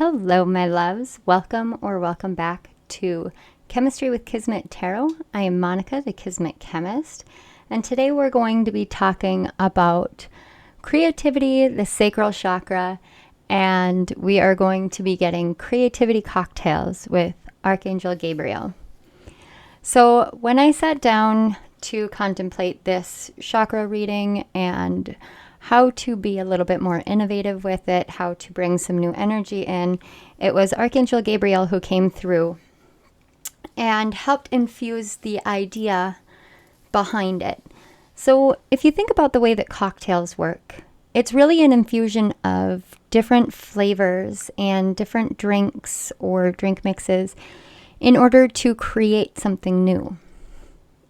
Hello, my loves. Welcome or welcome back to Chemistry with Kismet Tarot. I am Monica, the Kismet Chemist, and today we're going to be talking about creativity, the Sacral Chakra, and we are going to be getting creativity cocktails with Archangel Gabriel. So when I sat down to contemplate this chakra reading and how to be a little bit more innovative with it, how to bring some new energy in, it was Archangel Gabriel who came through and helped infuse the idea behind it. So if you think about the way that cocktails work, it's really an infusion of different flavors and different drinks or drink mixes in order to create something new.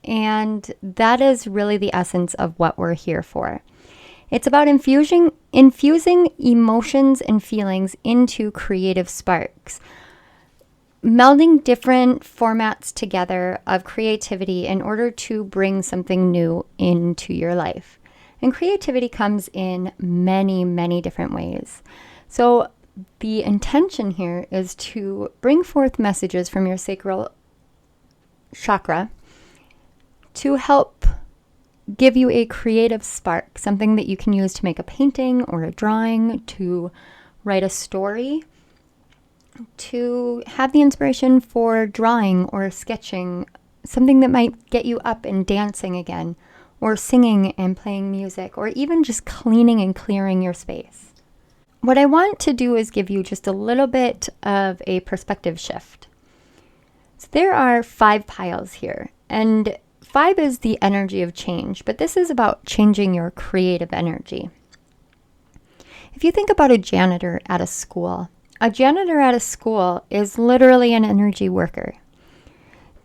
And that is really the essence of what we're here for. It's about infusing emotions and feelings into creative sparks, melding different formats together of creativity in order to bring something new into your life. And creativity comes in many, many different ways. So the intention here is to bring forth messages from your sacral chakra to help give you a creative spark, something that you can use to make a painting or a drawing, to write a story, to have the inspiration for drawing or sketching, something that might get you up and dancing again, or singing and playing music, or even just cleaning and clearing your space. What I want to do is give you just a little bit of a perspective shift. So there are 5 piles here, and 5 is the energy of change, but this is about changing your creative energy. If you think about a janitor at a school is literally an energy worker.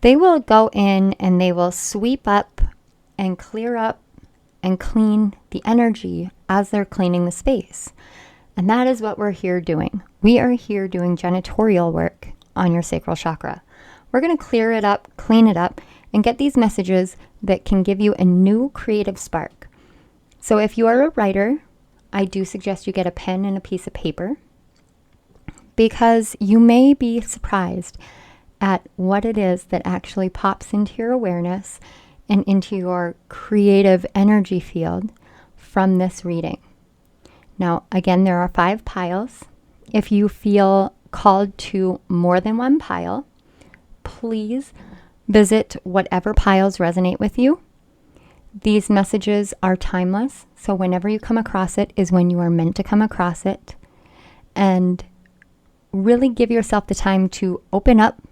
They will go in and they will sweep up and clear up and clean the energy as they're cleaning the space. And that is what we're here doing. We are here doing janitorial work on your sacral chakra. We're going to clear it up, clean it up, and get these messages that can give you a new creative spark. So if you are a writer, I do suggest you get a pen and a piece of paper, because you may be surprised at what it is that actually pops into your awareness and into your creative energy field from this reading. Now, again, there are 5 piles. If you feel called to more than one pile, please visit whatever piles resonate with you. These messages are timeless, so whenever you come across it is when you are meant to come across it. And really give yourself the time to open up,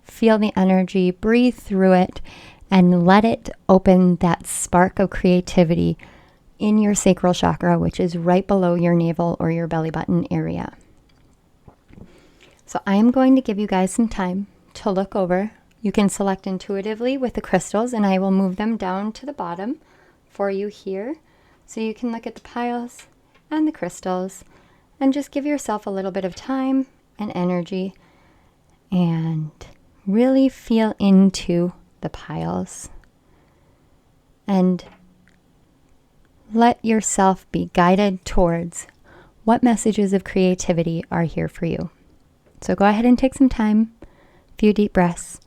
feel the energy, breathe through it, and let it open that spark of creativity in your sacral chakra, which is right below your navel or your belly button area. So I am going to give you guys some time to look over. You can select intuitively with the crystals, and I will move them down to the bottom for you here. So you can look at the piles and the crystals and just give yourself a little bit of time and energy and really feel into the piles and let yourself be guided towards what messages of creativity are here for you. So go ahead and take some time, a few deep breaths,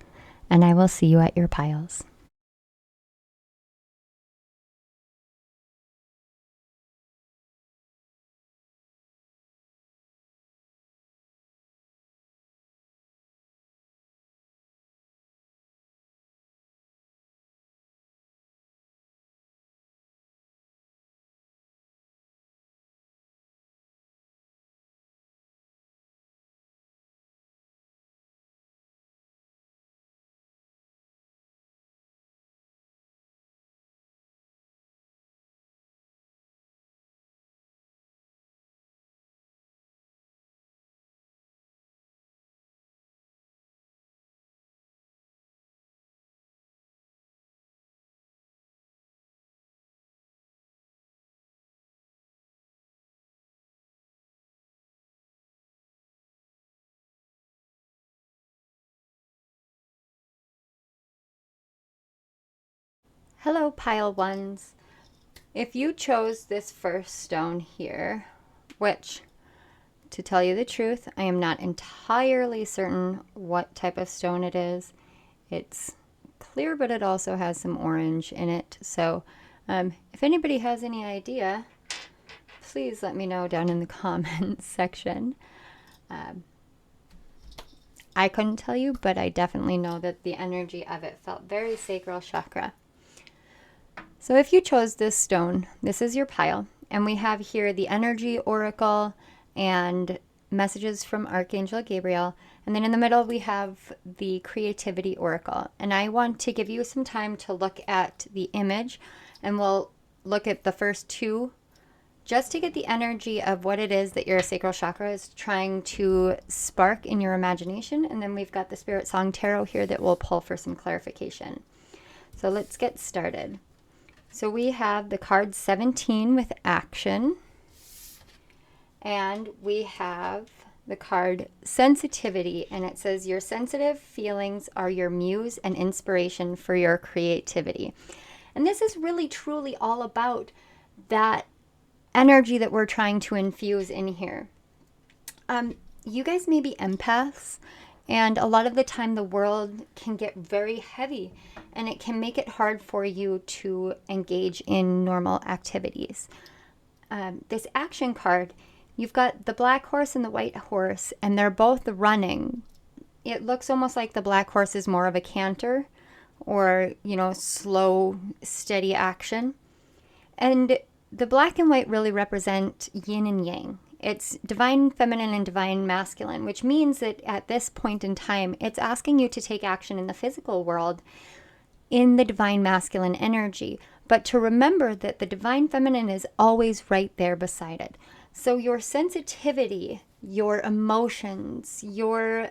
and I will see you at your piles. Hello, pile ones. If you chose this first stone here, which to tell you the truth, I am not entirely certain what type of stone it is. It's clear, but it also has some orange in it. So if anybody has any idea, please let me know down in the comments section. I couldn't tell you, but I definitely know that the energy of it felt very sacral chakra. So if you chose this stone, this is your pile, and we have here the energy oracle and messages from Archangel Gabriel, and then in the middle we have the creativity oracle. And I want to give you some time to look at the image, and we'll look at the first two just to get the energy of what it is that your sacral chakra is trying to spark in your imagination. And then we've got the Spirit Song Tarot here that we'll pull for some clarification. So let's get started. So we have the card 17 with action. And we have the card sensitivity. And it says your sensitive feelings are your muse and inspiration for your creativity. And this is really truly all about that energy that we're trying to infuse in here. You guys may be empaths, and a lot of the time the world can get very heavy, and it can make it hard for you to engage in normal activities. This action card, you've got the black horse and the white horse, and they're both running. It looks almost like the black horse is more of a canter, or, slow, steady action. And the black and white really represent yin and yang. It's divine feminine and divine masculine, which means that at this point in time, it's asking you to take action in the physical world in the divine masculine energy, but to remember that the divine feminine is always right there beside it. So your sensitivity, your emotions, your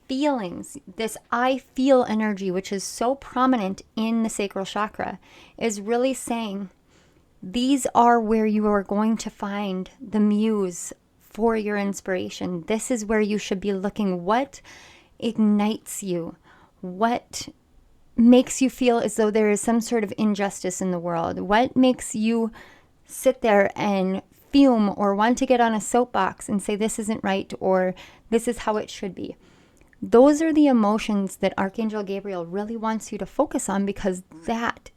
feelings, this I feel energy, which is so prominent in the sacral chakra, is really saying, these are where you are going to find the muse for your inspiration. This is where you should be looking. What ignites you? What makes you feel as though there is some sort of injustice in the world? What makes you sit there and fume or want to get on a soapbox and say this isn't right or this is how it should be? Those are the emotions that Archangel Gabriel really wants you to focus on, because that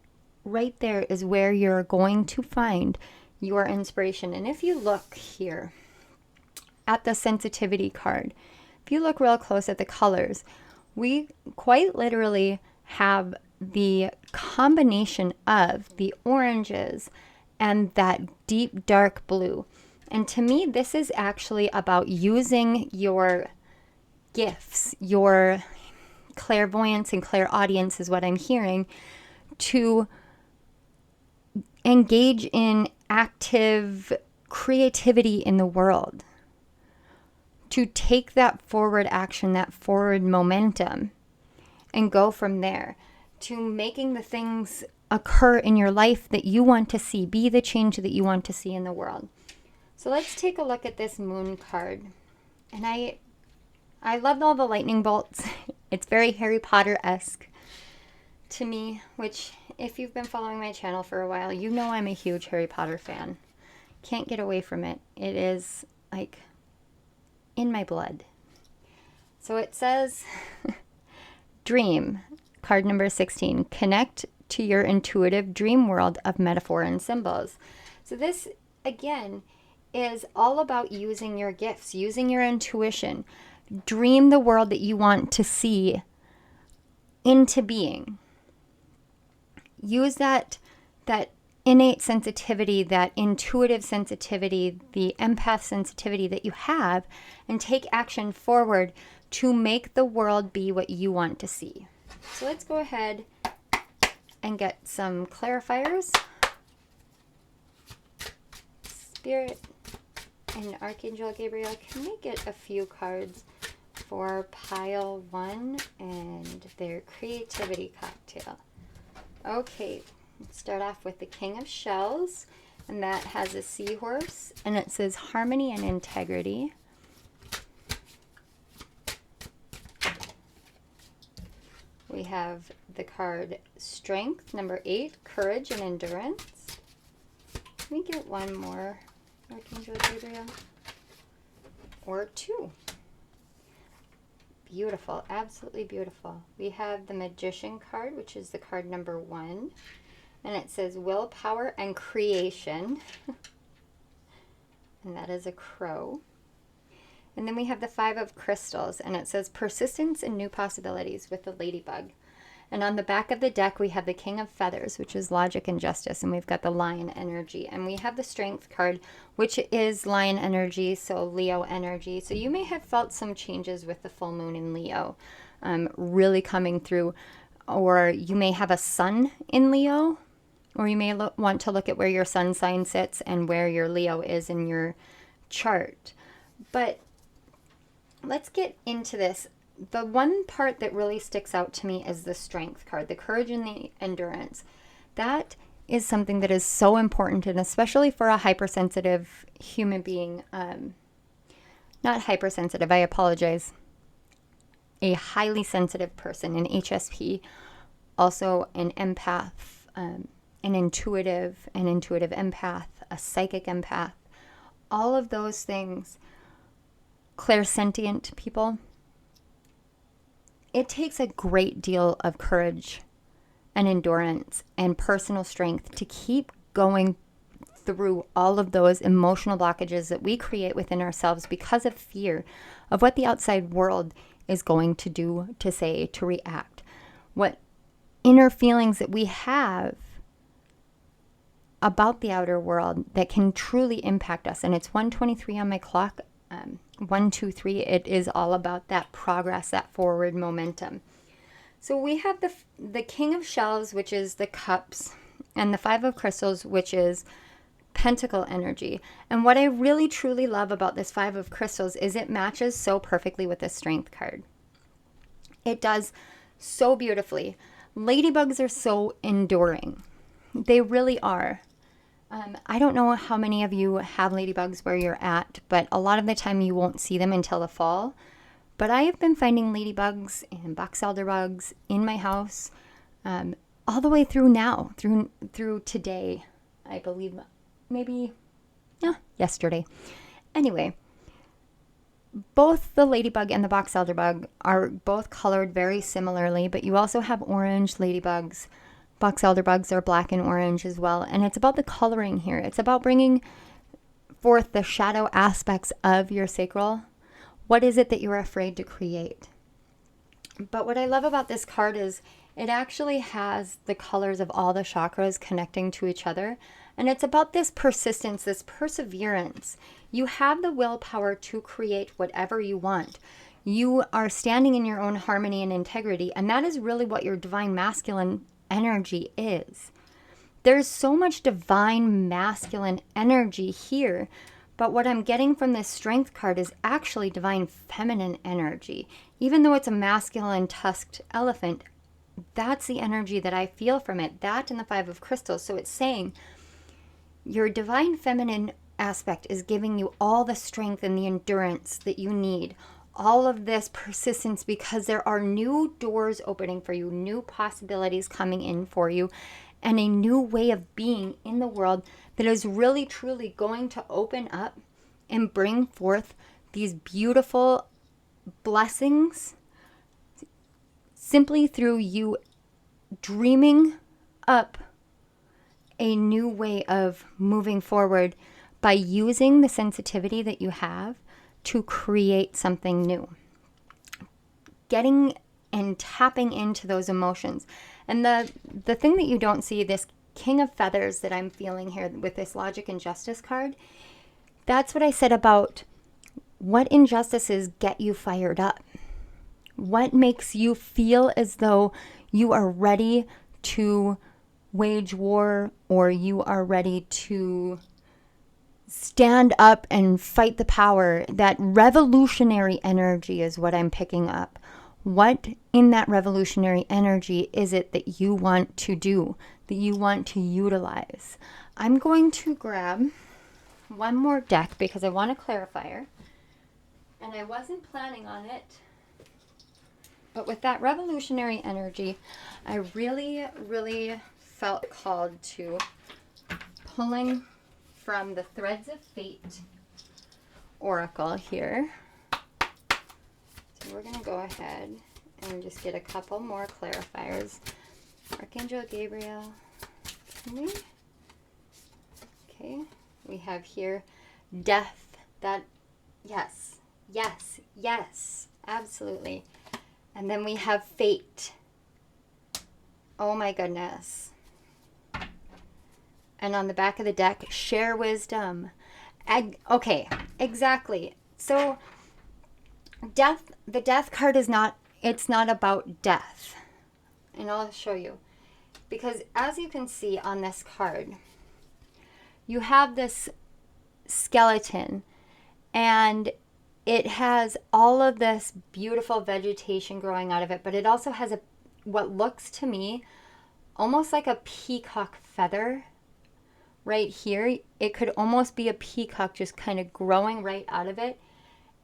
right there is where you're going to find your inspiration. And if you look here at the sensitivity card, if you look real close at the colors, we quite literally have the combination of the oranges and that deep dark blue. And to me, this is actually about using your gifts, your clairvoyance and clairaudience is what I'm hearing, to engage in active creativity in the world, to take that forward action, that forward momentum, and go from there to making the things occur in your life that you want to see, be the change that you want to see in the world. So let's take a look at this moon card. And I loved all the lightning bolts. It's very Harry Potter-esque to me, which if you've been following my channel for a while, you know I'm a huge Harry Potter fan. Can't get away from it. It is like in my blood. So it says, dream, card number 16, connect to your intuitive dream world of metaphor and symbols. So this, again, is all about using your gifts, using your intuition. Dream the world that you want to see into being. Use that innate sensitivity, that intuitive sensitivity, the empath sensitivity that you have, and take action forward to make the world be what you want to see. So let's go ahead and get some clarifiers. Spirit and Archangel Gabriel, can we get a few cards for pile 1 and their creativity cocktail? Okay, let's start off with the King of Shells, and that has a seahorse, and it says harmony and integrity. We have the card Strength, number 8, courage and endurance. Let me get one more, Archangel Gabriel. or 2. Beautiful, absolutely beautiful. We have the Magician card, which is the card number 1. And it says willpower and creation. And that is a crow. And then we have the 5 of crystals, and it says persistence and new possibilities with the ladybug. And on the back of the deck, we have the King of Feathers, which is logic and justice. And we've got the Lion energy. And we have the Strength card, which is Lion energy, so Leo energy. So you may have felt some changes with the full moon in Leo really coming through. Or you may have a sun in Leo. Or you may want to look at where your sun sign sits and where your Leo is in your chart. But let's get into this. The one part that really sticks out to me is the Strength card, the courage and the endurance. That is something that is so important, and especially for a hypersensitive human being. Not hypersensitive, I apologize. A highly sensitive person, an HSP, also an empath, an intuitive empath, a psychic empath. All of those things, clairsentient people. It takes a great deal of courage and endurance and personal strength to keep going through all of those emotional blockages that we create within ourselves because of fear of what the outside world is going to do, to say, to react. What inner feelings that we have about the outer world that can truly impact us. And it's 1:23 on my clock. 123, it is all about that progress, that forward momentum. So we have the King of Shells, which is the cups, and the 5 of crystals, which is pentacle energy. And what I really truly love about this 5 of crystals is it matches so perfectly with the Strength card. It does so beautifully. Ladybugs are so enduring. They really are. I don't know how many of you have ladybugs where you're at, but a lot of the time you won't see them until the fall. But I have been finding ladybugs and box elderbugs in my house all the way through now, through today, I believe, maybe yesterday. Anyway, both the ladybug and the box elderbug are both colored very similarly, but you also have orange ladybugs. Box elderbugs are black and orange as well. And it's about the coloring here. It's about bringing forth the shadow aspects of your sacral. What is it that you're afraid to create? But what I love about this card is it actually has the colors of all the chakras connecting to each other. And it's about this persistence, this perseverance. You have the willpower to create whatever you want. You are standing in your own harmony and integrity. And that is really what your divine masculine energy is. There's so much divine masculine energy here, but what I'm getting from this Strength card is actually divine feminine energy. Even though it's a masculine tusked elephant, that's the energy that I feel from it. That and the 5 of crystals. So it's saying your divine feminine aspect is giving you all the strength and the endurance that you need. All of this persistence, because there are new doors opening for you, new possibilities coming in for you, and a new way of being in the world that is really truly going to open up and bring forth these beautiful blessings simply through you dreaming up a new way of moving forward by using the sensitivity that you have to create something new. Getting and tapping into those emotions. And the thing that you don't see, this King of Feathers that I'm feeling here with this Logic and Justice card, that's what I said about what injustices get you fired up. What makes you feel as though you are ready to wage war, or you are ready to stand up and fight the power. That revolutionary energy is what I'm picking up. What in that revolutionary energy is it that you want to do, that you want to utilize? I'm going to grab one more deck because I want a clarifier. And I wasn't planning on it. But with that revolutionary energy, I really, really felt called to pulling from the Threads of Fate, oracle here. So we're going to go ahead and just get a couple more clarifiers. Archangel Gabriel. Okay, we have here death. That, yes, yes, yes, absolutely. And then we have fate. Oh my goodness. And on the back of the deck, share wisdom. Okay, exactly. So death, the death card is not, it's not about death. And I'll show you. Because as you can see on this card, you have this skeleton and it has all of this beautiful vegetation growing out of it, but it also has what looks to me almost like a peacock feather right here. It could almost be a peacock just kind of growing right out of it,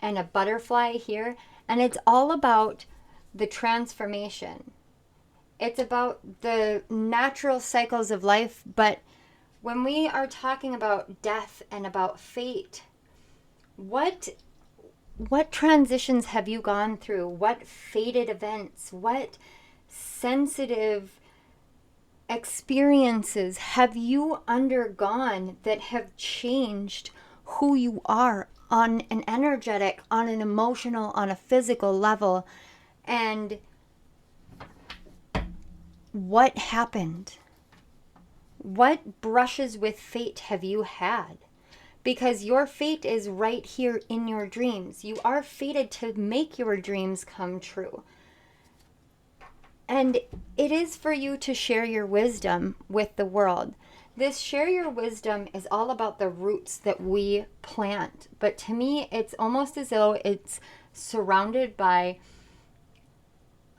and a butterfly here. And it's all about the transformation. It's about the natural cycles of life, but when we are talking about death and about fate, what transitions have you gone through? What fated events? What sensitive experiences have you undergone that have changed who you are on an energetic, on an emotional, on a physical level? And what happened? What brushes with fate have you had? Because your fate is right here in your dreams. You are fated to make your dreams come true. And it is for you to share your wisdom with the world. This share your wisdom is all about the roots that we plant. But to me, it's almost as though it's surrounded by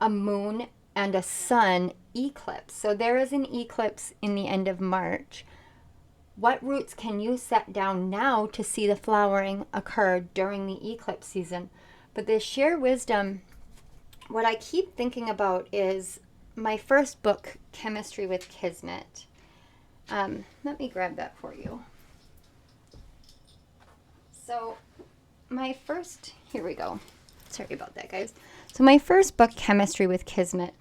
a moon and a sun eclipse. So there is an eclipse in the end of March. What roots can you set down now to see the flowering occur during the eclipse season? But this share wisdom, what I keep thinking about is my first book, Chemistry with Kismet. Let me grab that for you. So here we go. Sorry about that, guys. So my first book, Chemistry with Kismet,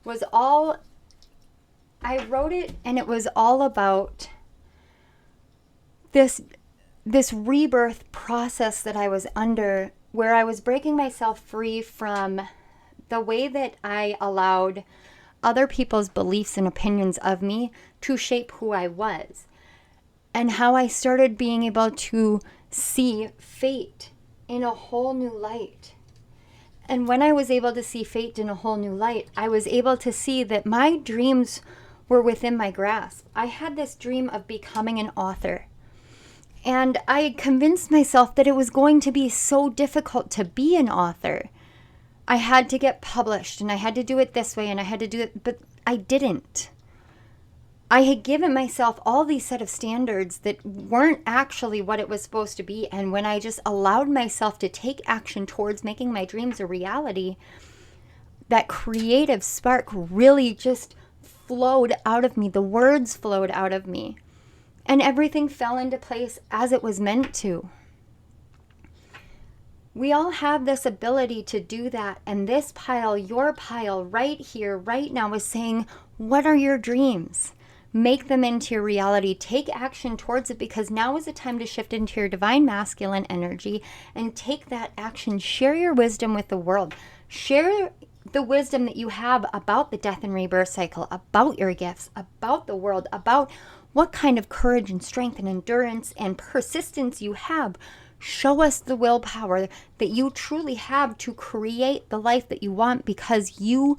I wrote it and it was all about this rebirth process that I was under, where I was breaking myself free from the way that I allowed other people's beliefs and opinions of me to shape who I was, and how I started being able to see fate in a whole new light. And when I was able to see fate in a whole new light, I was able to see that my dreams were within my grasp. I had this dream of becoming an author. And I convinced myself that it was going to be so difficult to be an author. I had to get published and I had to do it this way and I had to do it, but I didn't. I had given myself all these set of standards that weren't actually what it was supposed to be. And when I just allowed myself to take action towards making my dreams a reality, that creative spark really just flowed out of me. The words flowed out of me. And everything fell into place as it was meant to. We all have this ability to do that. And this pile, your pile right here, right now is saying, what are your dreams? Make them into your reality. Take action towards it, because now is the time to shift into your divine masculine energy and take that action. Share your wisdom with the world. Share the wisdom that you have about the death and rebirth cycle, about your gifts, about the world, about what kind of courage and strength and endurance and persistence you have. Show us the willpower that you truly have to create the life that you want, because you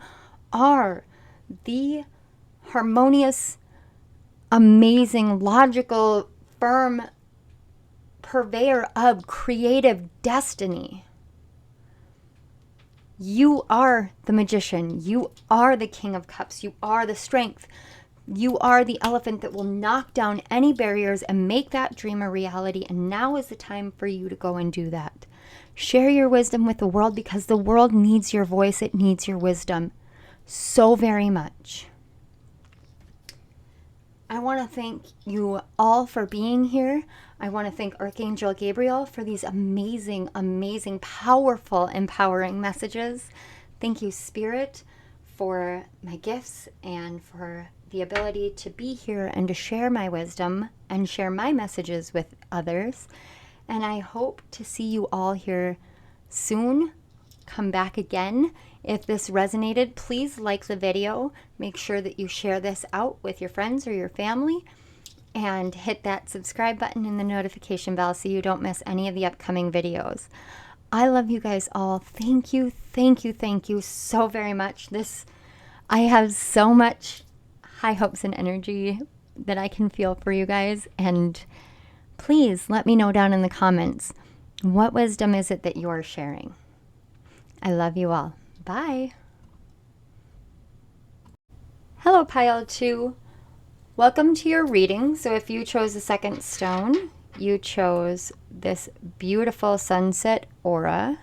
are the harmonious, amazing, logical, firm purveyor of creative destiny. You are the magician. You are the King of Cups. You are the strength. You are the elephant that will knock down any barriers and make that dream a reality. And now is the time for you to go and do that. Share your wisdom with the world, because the world needs your voice. It needs your wisdom so very much. I want to thank you all for being here. I want to thank Archangel Gabriel for these amazing, amazing, powerful, empowering messages. Thank you, Spirit, for my gifts and for the ability to be here and to share my wisdom and share my messages with others. And I hope to see you all here soon. Come back again. If this resonated, please like the video. Make sure that you share this out with your friends or your family. And hit that subscribe button and the notification bell so you don't miss any of the upcoming videos. I love you guys all. Thank you, thank you, thank you so very much. I have so much high hopes and energy that I can feel for you guys. And please let me know down in the comments, what wisdom is it that you're sharing? I love you all. Bye. Hello, Pile 2. Welcome to your reading. So if you chose the second stone, you chose this beautiful sunset aura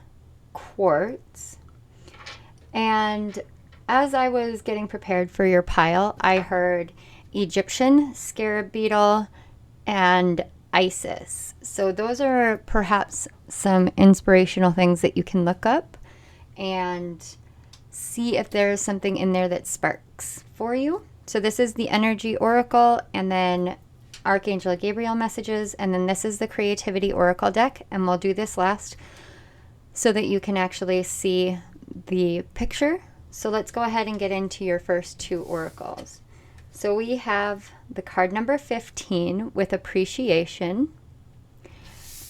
quartz. And as I was getting prepared for your pile, I heard Egyptian, scarab beetle, and Isis. So those are perhaps some inspirational things that you can look up and see if there's something in there that sparks for you. So this is the energy oracle, and then Archangel Gabriel messages, and then this is the creativity oracle deck, and we'll do this last so that you can actually see the picture. So let's go ahead and get into your first two oracles. So we have the card number 15 with appreciation,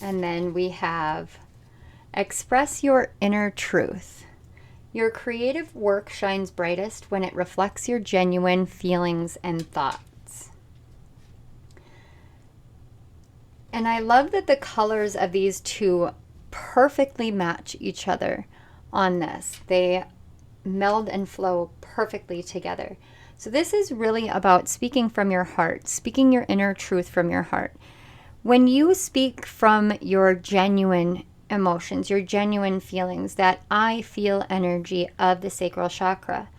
and then we have express your inner truth. Your creative work shines brightest when it reflects your genuine feelings and thoughts. And I love that the colors of these two perfectly match each other on this. They meld and flow perfectly together. So this is really about speaking from your heart, speaking your inner truth from your heart. When you speak from your genuine emotions, your genuine feelings, that I feel energy of the sacral chakra,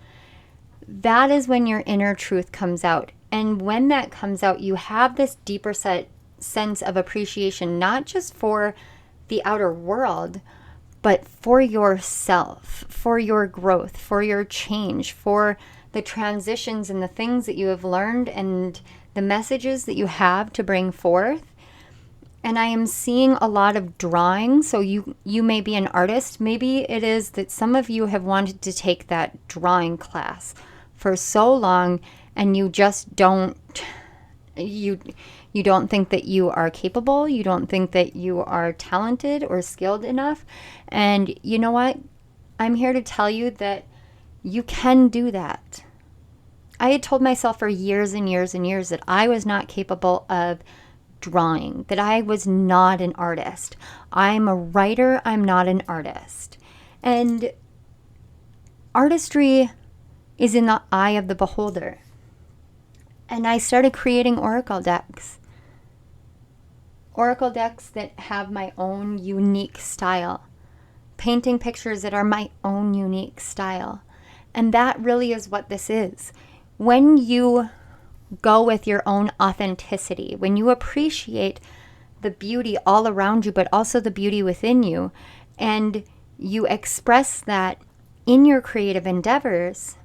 that is when your inner truth comes out. And when that comes out, you have this deeper sense of appreciation, not just for the outer world, but for yourself, for your growth, for your change, for the transitions and the things that you have learned and the messages that you have to bring forth. And I am seeing a lot of drawing. So you may be an artist. Maybe it is that some of you have wanted to take that drawing class for so long, and you just don't, you don't think that you are capable. You don't think that you are talented or skilled enough. And you know what? I'm here to tell you that you can do that. I had told myself for years and years and years that I was not capable of drawing, that I was not an artist. I'm a writer, I'm not an artist. And artistry is in the eye of the beholder. And I started creating oracle decks. Oracle decks that have my own unique style. Painting pictures that are my own unique style. And that really is what this is. When you go with your own authenticity, when you appreciate the beauty all around you, but also the beauty within you, and you express that in your creative endeavors,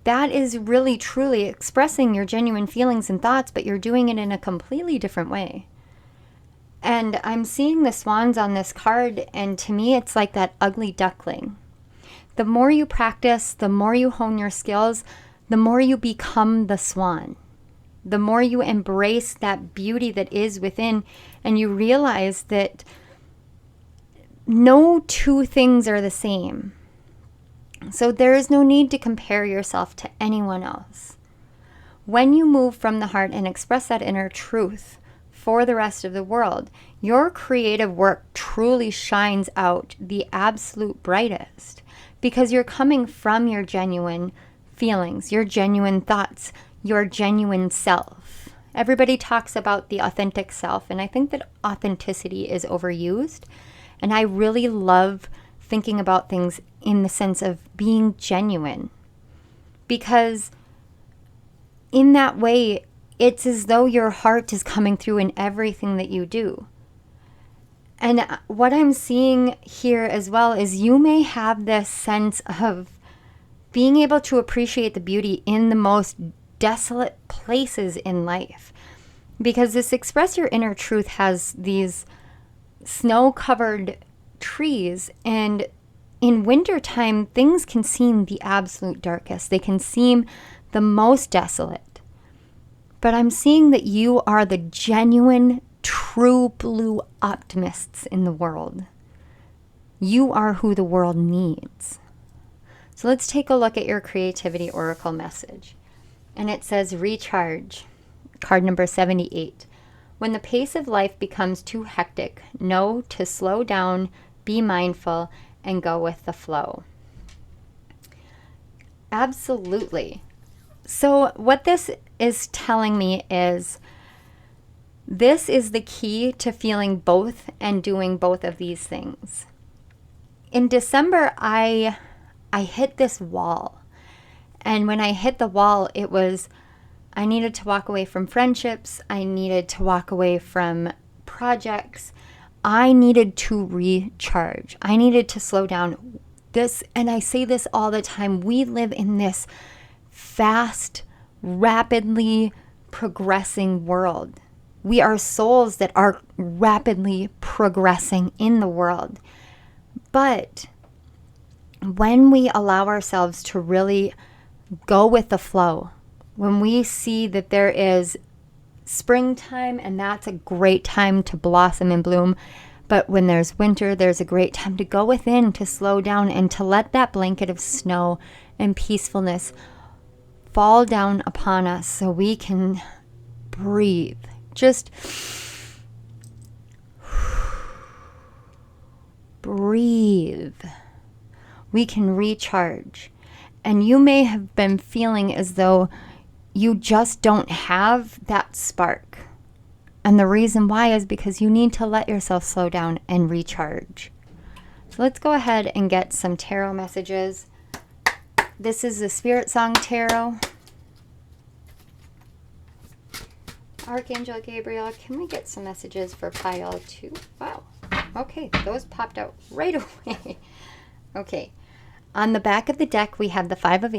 that is really truly expressing your genuine feelings and thoughts, but you're doing it in a completely different way. And I'm seeing the swans on this card, and to me it's like that ugly duckling. The more you practice, the more you hone your skills, the more you become the swan. The more you embrace that beauty that is within, and you realize that no two things are the same. So there is no need to compare yourself to anyone else. When you move from the heart and express that inner truth for the rest of the world, your creative work truly shines out the absolute brightest, because you're coming from your genuine feelings, your genuine thoughts, your genuine self. Everybody talks about the authentic self, and I think that authenticity is overused. And I really love thinking about things in the sense of being genuine, because in that way, it's as though your heart is coming through in everything that you do. And what I'm seeing here as well is you may have this sense of being able to appreciate the beauty in the most desolate places in life. Because this Express Your Inner Truth has these snow-covered trees, and in wintertime, things can seem the absolute darkest. They can seem the most desolate. But I'm seeing that you are the genuine, true blue optimists in the world. You are who the world needs. So let's take a look at your Creativity Oracle message. And it says, recharge, card number 78. When the pace of life becomes too hectic, know to slow down, be mindful, and go with the flow. Absolutely. So what this is telling me is this is the key to feeling both and doing both of these things. In December, I hit this wall. And when I hit the wall, it was I needed to walk away from friendships. I needed to walk away from projects. I needed to recharge. I needed to slow down. And I say this all the time, we live in this fast, rapidly progressing world. We are souls that are rapidly progressing in the world. But when we allow ourselves to really go with the flow, when we see that there is springtime and that's a great time to blossom and bloom, but when there's winter, there's a great time to go within, to slow down, and to let that blanket of snow and peacefulness fall down upon us so we can breathe. Just breathe. We can recharge. And you may have been feeling as though you just don't have that spark. And the reason why is because you need to let yourself slow down and recharge. So let's go ahead and get some tarot messages. This is the Spirit Song Tarot. Archangel Gabriel, can we get some messages for pile 2? Wow. Okay, those popped out right away. Okay. On the back of the deck, we have the 5 of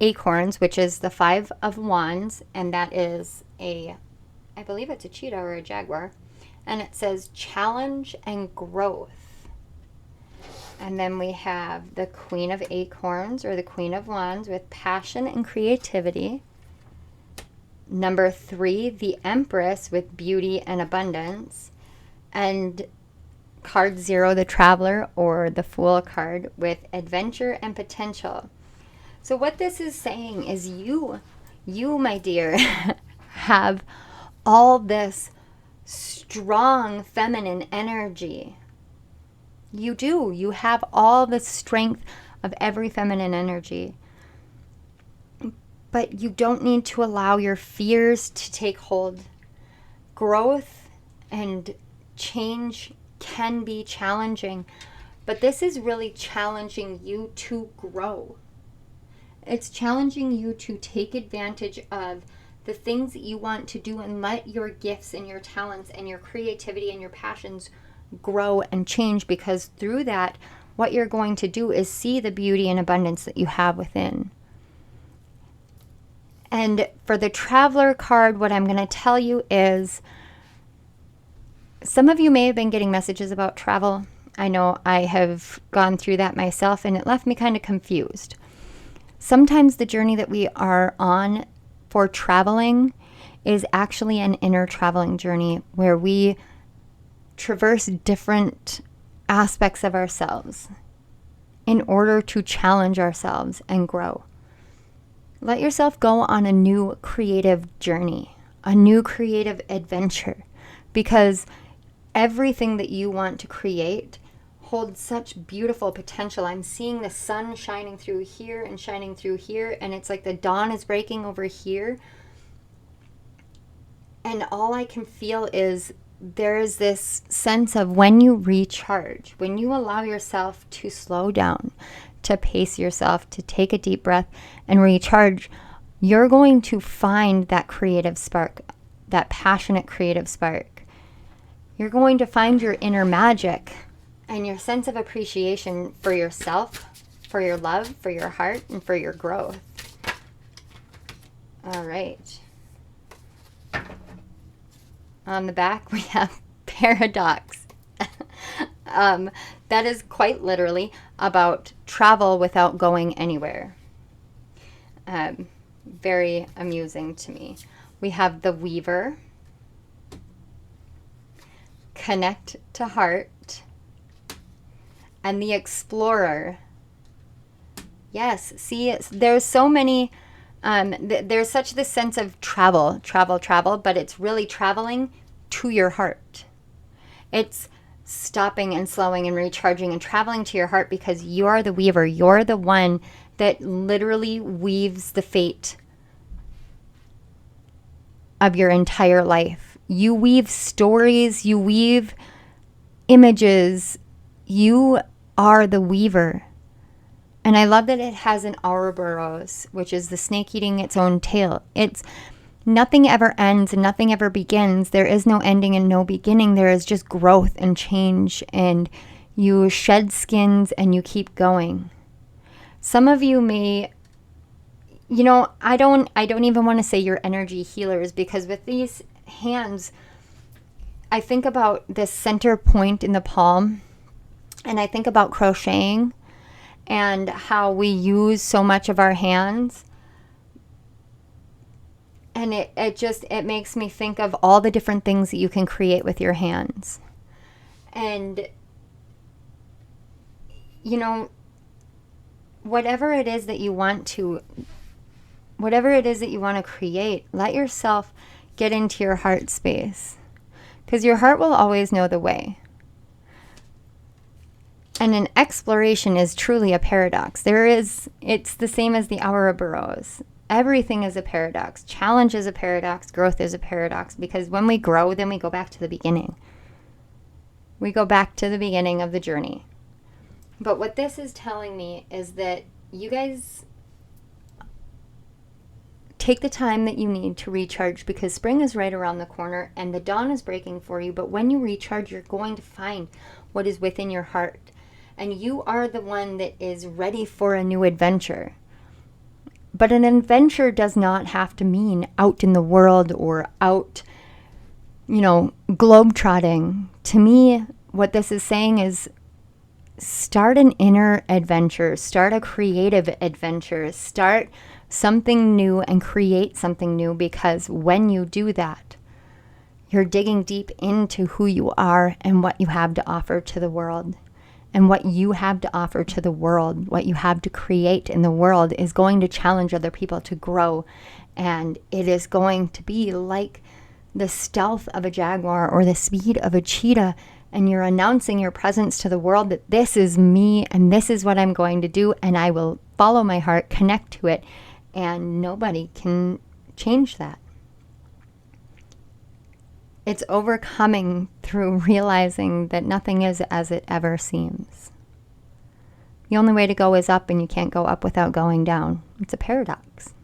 Acorns, which is the 5 of Wands, and that is I believe it's a cheetah or a jaguar, and it says challenge and growth. And then we have the Queen of Acorns, or the Queen of Wands, with passion and creativity. Number 3, the Empress, with beauty and abundance. And card 0, the Traveler, or the Fool card, with adventure and potential. So what this is saying is you, my dear, have all this strong feminine energy. You do. You have all the strength of every feminine energy. But you don't need to allow your fears to take hold. Growth and change can be challenging, but this is really challenging you to grow. It's challenging you to take advantage of the things that you want to do and let your gifts and your talents and your creativity and your passions grow and change, because through that, what you're going to do is see the beauty and abundance that you have within. And for the Traveler card, what I'm going to tell you is some of you may have been getting messages about travel. I know I have gone through that myself, and it left me kind of confused. Sometimes the journey that we are on for traveling is actually an inner traveling journey where we traverse different aspects of ourselves in order to challenge ourselves and grow. Let yourself go on a new creative journey, a new creative adventure, because everything that you want to create holds such beautiful potential. I'm seeing the sun shining through here and shining through here, and it's like the dawn is breaking over here. And all I can feel is there is this sense of when you recharge, when you allow yourself to slow down, to pace yourself, to take a deep breath and recharge, you're going to find that creative spark, that passionate creative spark. You're going to find your inner magic and your sense of appreciation for yourself, for your love, for your heart, and for your growth. All right. On the back, we have paradox. That is quite literally about travel without going anywhere. Very amusing to me. We have the weaver, connect to heart, and the explorer. Yes, see, there's so many, there's such this sense of travel, but it's really traveling to your heart. It's stopping and slowing and recharging and traveling to your heart, because you're the weaver. You're the one that literally weaves the fate of your entire life. You weave stories, you weave images. You are the weaver. And I love that it has an Ouroboros, which is the snake eating its own tail. It's nothing ever ends and nothing ever begins. There is no ending and no beginning. There is just growth and change, and you shed skins and you keep going. Some of you may, I don't even want to say you're energy healers, because with these hands, I think about this center point in the palm, and I think about crocheting and how we use so much of our hands. And it makes me think of all the different things that you can create with your hands. And, whatever it is that you want to create, let yourself get into your heart space, because your heart will always know the way. And an exploration is truly a paradox. It's the same as the Ouroboros. Everything is a paradox. Challenge is a paradox. Growth is a paradox, because when we grow, then we go back to the beginning. We go back to the beginning of the journey. But what this is telling me is that you guys take the time that you need to recharge, because spring is right around the corner and the dawn is breaking for you. But when you recharge, you're going to find what is within your heart. And you are the one that is ready for a new adventure. But an adventure does not have to mean out in the world or out, globetrotting. To me, what this is saying is start an inner adventure, start a creative adventure, start something new and create something new, because when you do that, you're digging deep into who you are and what you have to offer to the world. And what you have to offer to the world, what you have to create in the world, is going to challenge other people to grow. And it is going to be like the stealth of a jaguar or the speed of a cheetah. And you're announcing your presence to the world that this is me and this is what I'm going to do. And I will follow my heart, connect to it. And nobody can change that. It's overcoming through realizing that nothing is as it ever seems. The only way to go is up, and you can't go up without going down. It's a paradox.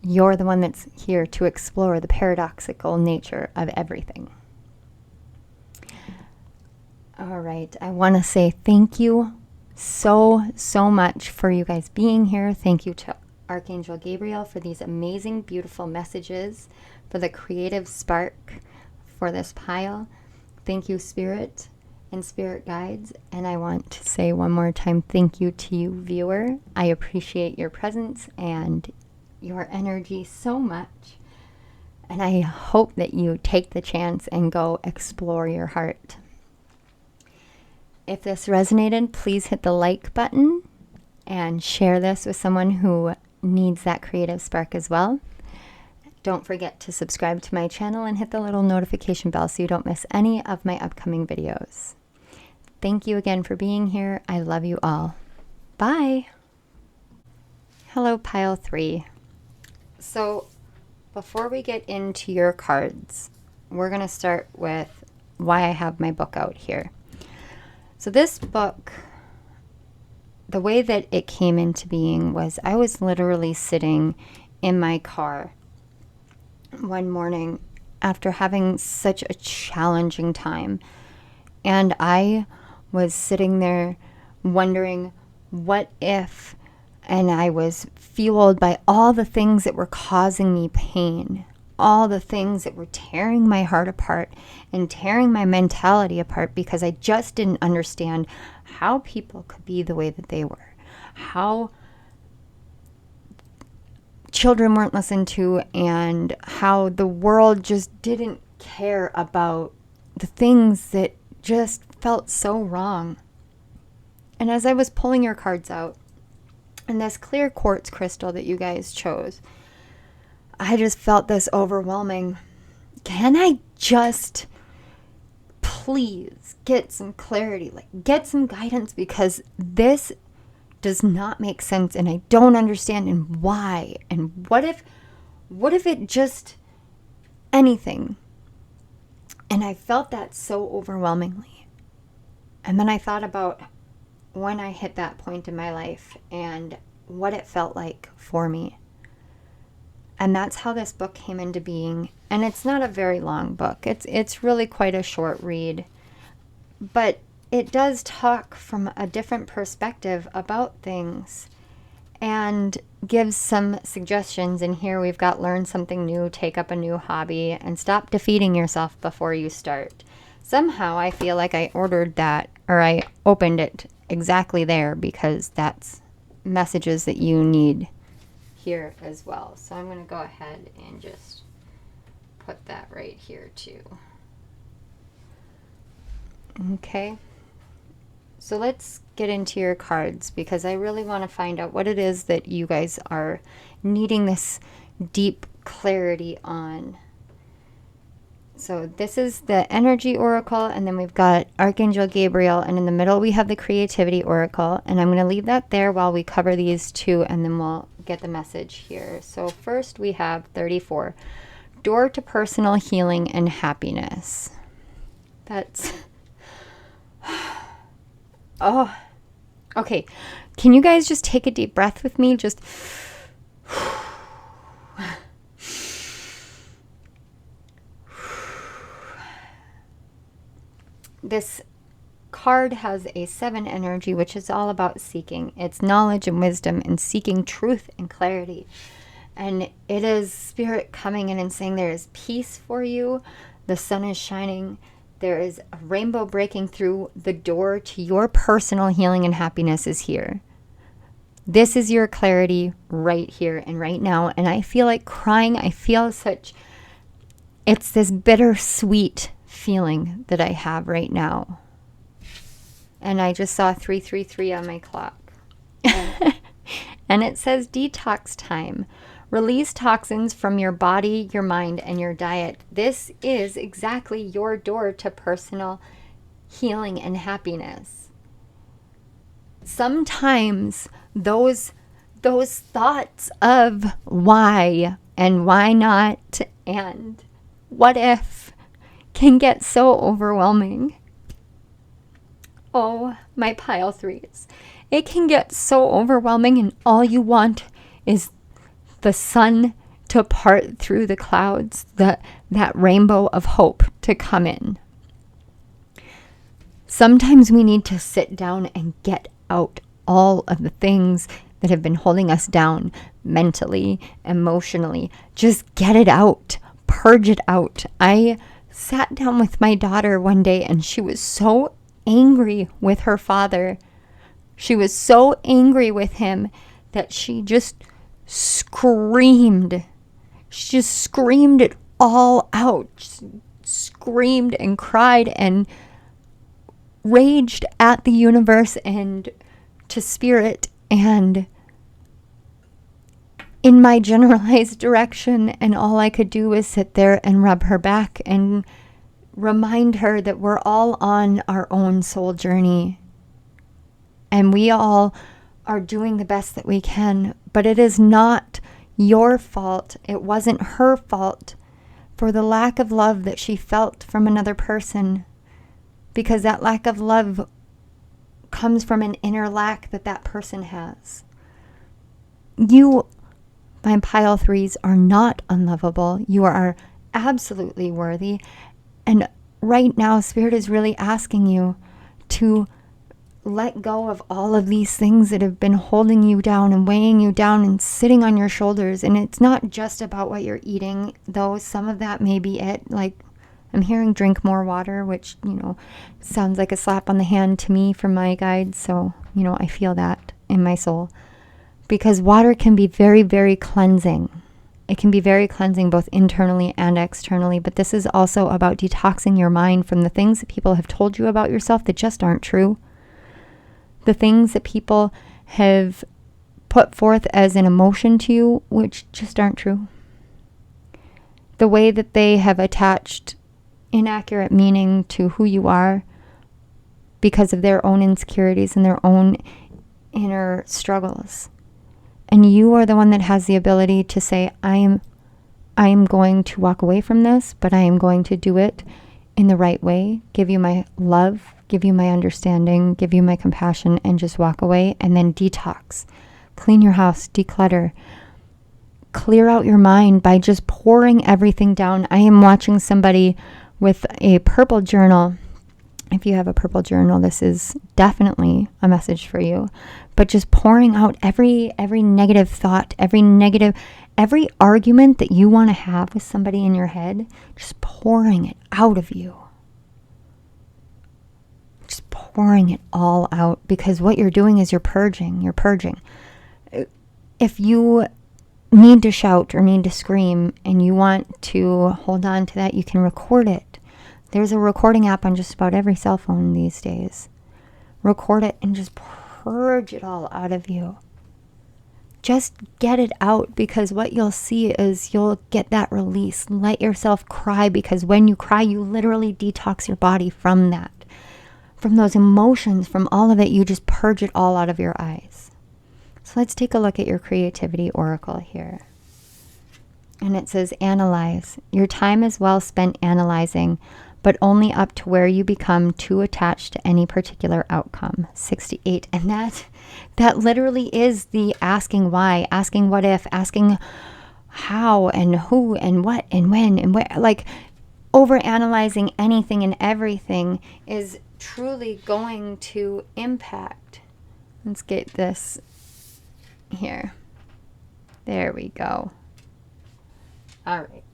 You're the one that's here to explore the paradoxical nature of everything. All right, I want to say thank you so much for you guys being here. Thank you to Archangel Gabriel for these amazing, beautiful messages, for the creative spark for this pile. Thank you, Spirit and Spirit Guides. And I want to say one more time, thank you to you, viewer. I appreciate your presence and your energy so much. And I hope that you take the chance and go explore your heart. If this resonated, please hit the like button and share this with someone who needs that creative spark as well. Don't forget to subscribe to my channel and hit the little notification bell so you don't miss any of my upcoming videos. Thank you again for being here. I love you all. Bye. Hello, pile 3. So before we get into your cards, we're going to start with why I have my book out here. So this book the way that it came into being was I was literally sitting in my car one morning after having such a challenging time. And I was sitting there wondering, what if? And I was fueled by all the things that were causing me pain, all the things that were tearing my heart apart and tearing my mentality apart, because I just didn't understand how people could be the way that they were, how children weren't listened to, and how the world just didn't care about the things that just felt so wrong. And as I was pulling your cards out, and this clear quartz crystal that you guys chose, I just felt this overwhelming, can I just please get some clarity, like get some guidance, because this does not make sense and I don't understand, and why, and what if it just anything. And I felt that so overwhelmingly. And then I thought about when I hit that point in my life and what it felt like for me. And that's how this book came into being. And it's not a very long book. It's really quite a short read. But it does talk from a different perspective about things and gives some suggestions. And here we've got learn something new, take up a new hobby, and stop defeating yourself before you start. Somehow I feel like I ordered that, or I opened it exactly there, because that's messages that you need here as well. So I'm going to go ahead and just put that right here too. Okay. So let's get into your cards, because I really want to find out what it is that you guys are needing this deep clarity on. So this is the Energy Oracle, and then we've got Archangel Gabriel, and in the middle we have the Creativity Oracle, and I'm going to leave that there while we cover these two, and then we'll get the message here. So first we have 34, Door to Personal Healing and Happiness. That's... oh, okay. Can you guys just take a deep breath with me? Just... This card has a 7 energy, which is all about seeking. It's knowledge and wisdom and seeking truth and clarity. And it is Spirit coming in and saying there is peace for you. The sun is shining. There is a rainbow breaking through. The door to your personal healing and happiness is here. This is your clarity right here and right now. And I feel like crying. I feel such... It's this bittersweet feeling that I have right now. And I just saw 333 on my clock. And it says detox time. Release toxins from your body, your mind, and your diet. This is exactly your door to personal healing and happiness. Sometimes those thoughts of why and why not and what if can get so overwhelming. Oh, my pile threes. It can get so overwhelming, and all you want is the sun to part through the clouds, that rainbow of hope to come in. Sometimes we need to sit down and get out all of the things that have been holding us down mentally, emotionally. Just get it out. Purge it out. I sat down with my daughter one day, and she was so angry with her father. She was so angry with him that she just screamed. She just screamed it all out. Just screamed and cried and raged at the universe and to Spirit and in my generalized direction, and all I could do was sit there and rub her back and remind her that we're all on our own soul journey and we all are doing the best that we can, but it is not your fault. It wasn't her fault for the lack of love that she felt from another person, because that lack of love comes from an inner lack that that person has. You, my pile threes, are not unlovable. You are absolutely worthy. And right now, Spirit is really asking you to let go of all of these things that have been holding you down and weighing you down and sitting on your shoulders. And it's not just about what you're eating, though some of that may be it. Like, I'm hearing drink more water, which, sounds like a slap on the hand to me from my guides. So, I feel that in my soul. Because water can be very, very cleansing. It can be very cleansing both internally and externally. But this is also about detoxing your mind from the things that people have told you about yourself that just aren't true. The things that people have put forth as an emotion to you, which just aren't true. The way that they have attached inaccurate meaning to who you are because of their own insecurities and their own inner struggles. And you are the one that has the ability to say, I am going to walk away from this, but I am going to do it in the right way, give you my love, give you my understanding, give you my compassion, and just walk away, and then detox. Clean your house, declutter. Clear out your mind by just pouring everything down. I am watching somebody with a purple journal. If you have a purple journal, this is definitely a message for you. But just pouring out every negative thought, every argument that you want to have with somebody in your head, just pouring it out of you. Just pouring it all out, because what you're doing is you're purging. If you need to shout or need to scream and you want to hold on to that, you can record it. There's a recording app on just about every cell phone these days. Record it and just purge it all out of you. Just get it out, because what you'll see is you'll get that release. Let yourself cry, because when you cry, you literally detox your body from that. From those emotions, from all of it, you just purge it all out of your eyes. So let's take a look at your creativity oracle here. And it says, analyze. Your time is well spent analyzing, but only up to where you become too attached to any particular outcome. 68. And that literally is the asking why, asking what if, asking how and who and what and when and where. Like, overanalyzing anything and everything is truly going to impact. Let's get this here. There we go. All right.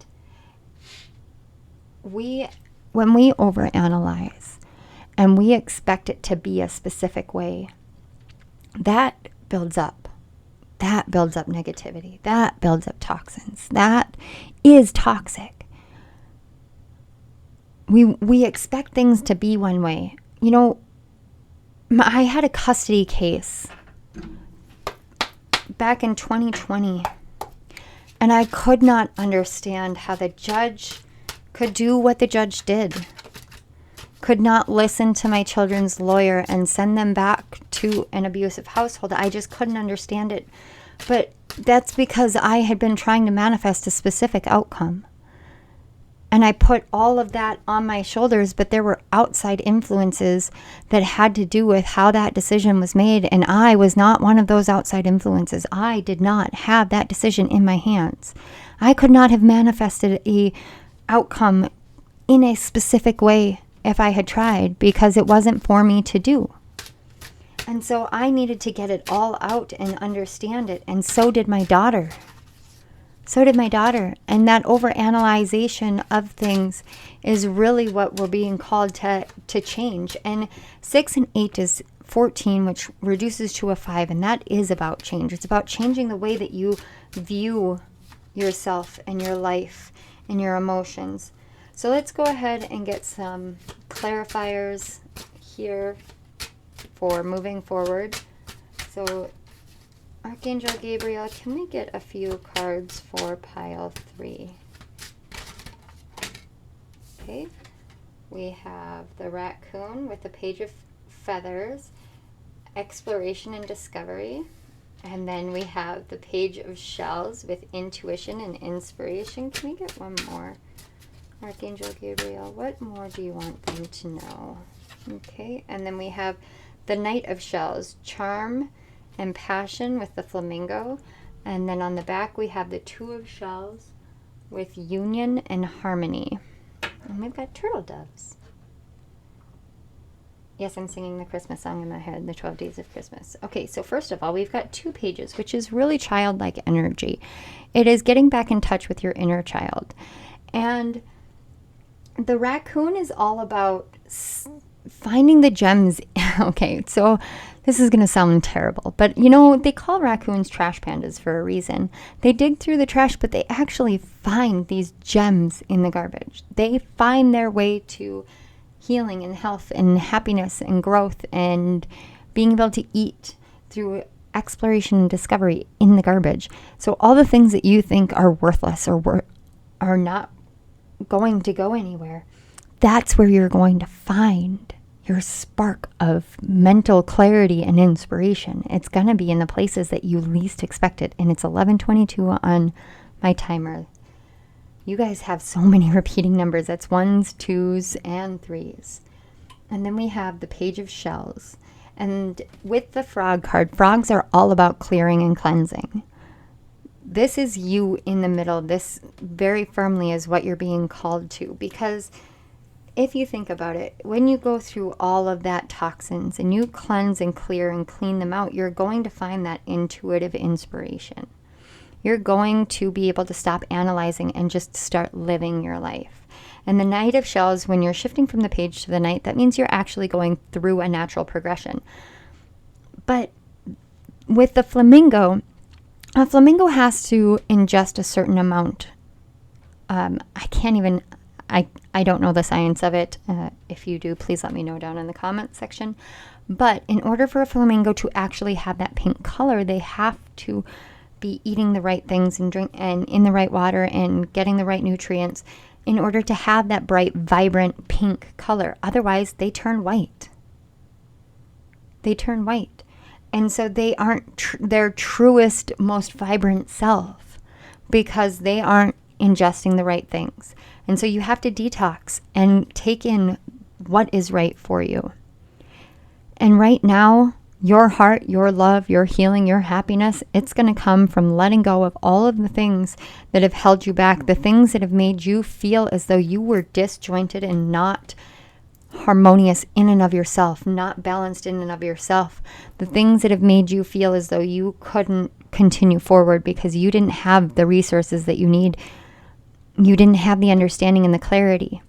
When we overanalyze and we expect it to be a specific way, that builds up. That builds up negativity. That builds up toxins. That is toxic. We expect things to be one way. I had a custody case back in 2020, and I could not understand how the judge could do what the judge did. Could not listen to my children's lawyer and send them back to an abusive household. I just couldn't understand it. But that's because I had been trying to manifest a specific outcome. And I put all of that on my shoulders, but there were outside influences that had to do with how that decision was made. And I was not one of those outside influences. I did not have that decision in my hands. I could not have manifested a outcome in a specific way if I had tried, because it wasn't for me to do. And so I needed to get it all out and understand it. And so did my daughter. And that overanalyzation of things is really what we're being called to change. And 6 and 8 is 14, which reduces to a 5. And that is about change. It's about changing the way that you view yourself and your life and your emotions. So let's go ahead and get some clarifiers here for moving forward. So Archangel Gabriel, can we get a few cards for pile 3? Okay, we have the raccoon with the page of feathers, exploration and discovery. And then we have the page of shells with intuition and inspiration. Can we get one more? Archangel Gabriel, what more do you want them to know? Okay, and then we have the Knight of Shells, charm and passion with the flamingo. And then on the back we have the Two of Shells with union and harmony. And we've got turtle doves. Yes, I'm singing the Christmas song in my head, the 12 Days of Christmas. Okay, so first of all, we've got 2 pages, which is really childlike energy. It is getting back in touch with your inner child. And the raccoon is all about finding the gems. Okay, so this is going to sound terrible, but you know, they call raccoons trash pandas for a reason. They dig through the trash, but they actually find these gems in the garbage. They find their way to healing and health and happiness and growth and being able to eat through exploration and discovery in the garbage. So all the things that you think are worthless or are not going to go anywhere, that's where you're going to find your spark of mental clarity and inspiration. It's going to be in the places that you least expect it. And it's 11:22 on my timer. You guys have so many repeating numbers. That's 1s, 2s, and 3s. And then we have the Page of Shells. And with the frog card, frogs are all about clearing and cleansing. This is you in the middle. This very firmly is what you're being called to. Because if you think about it, when you go through all of that toxins and you cleanse and clear and clean them out, you're going to find that intuitive inspiration. You're going to be able to stop analyzing and just start living your life. And the Knight of Shells, when you're shifting from the page to the Knight, that means you're actually going through a natural progression. But with the flamingo, a flamingo has to ingest a certain amount. I don't know the science of it. If you do, please let me know down in the comment section. But in order for a flamingo to actually have that pink color, they have to be eating the right things and drink and in the right water and getting the right nutrients in order to have that bright, vibrant pink color. Otherwise, they turn white. They turn white. And so they aren't their truest, most vibrant self because they aren't ingesting the right things. And so you have to detox and take in what is right for you. And right now, your heart, your love, your healing, your happiness, it's going to come from letting go of all of the things that have held you back, the things that have made you feel as though you were disjointed and not harmonious in and of yourself, not balanced in and of yourself, the things that have made you feel as though you couldn't continue forward because you didn't have the resources that you need. You didn't have the understanding and the clarity.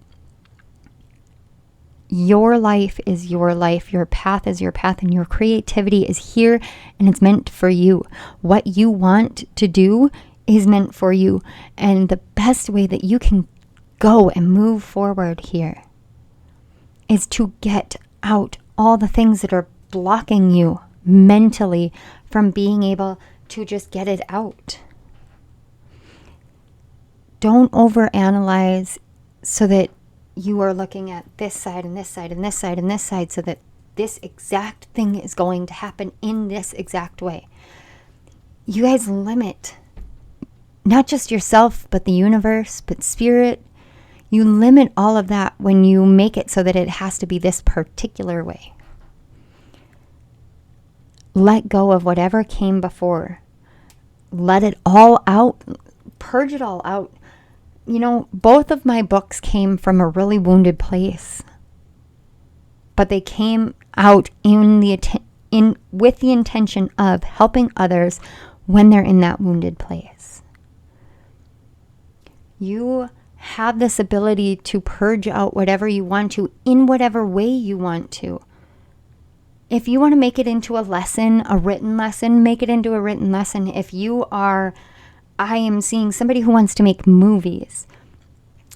Your life is your life. Your path is your path, and your creativity is here, and it's meant for you. What you want to do is meant for you, and the best way that you can go and move forward here is to get out all the things that are blocking you mentally from being able to just get it out. Don't overanalyze so that you are looking at this side and this side and this side and this side so that this exact thing is going to happen in this exact way. You guys limit not just yourself, but the universe, but spirit. You limit all of that when you make it so that it has to be this particular way. Let go of whatever came before. Let it all out. Purge it all out. You know, both of my books came from a really wounded place, but they came out with the intention of helping others when they're in that wounded place. You have this ability to purge out whatever you want to in whatever way you want to. If you want to make it into a lesson, a written lesson, make it into a written lesson. If you are I am seeing somebody who wants to make movies.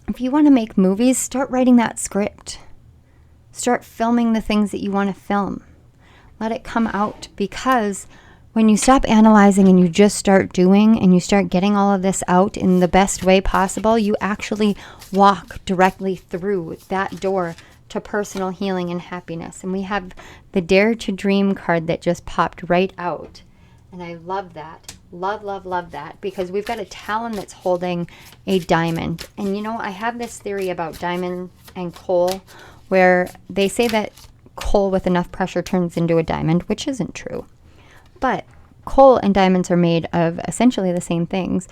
If you want to make movies, start writing that script. Start filming the things that you want to film. Let it come out, because when you stop analyzing and you just start doing and you start getting all of this out in the best way possible, you actually walk directly through that door to personal healing and happiness. And we have the Dare to Dream card that just popped right out. And I love that. Love, love, love that, because we've got a talon that's holding a diamond. And you know, I have this theory about diamond and coal where they say that coal with enough pressure turns into a diamond, which isn't true. But coal and diamonds are made of essentially the same things,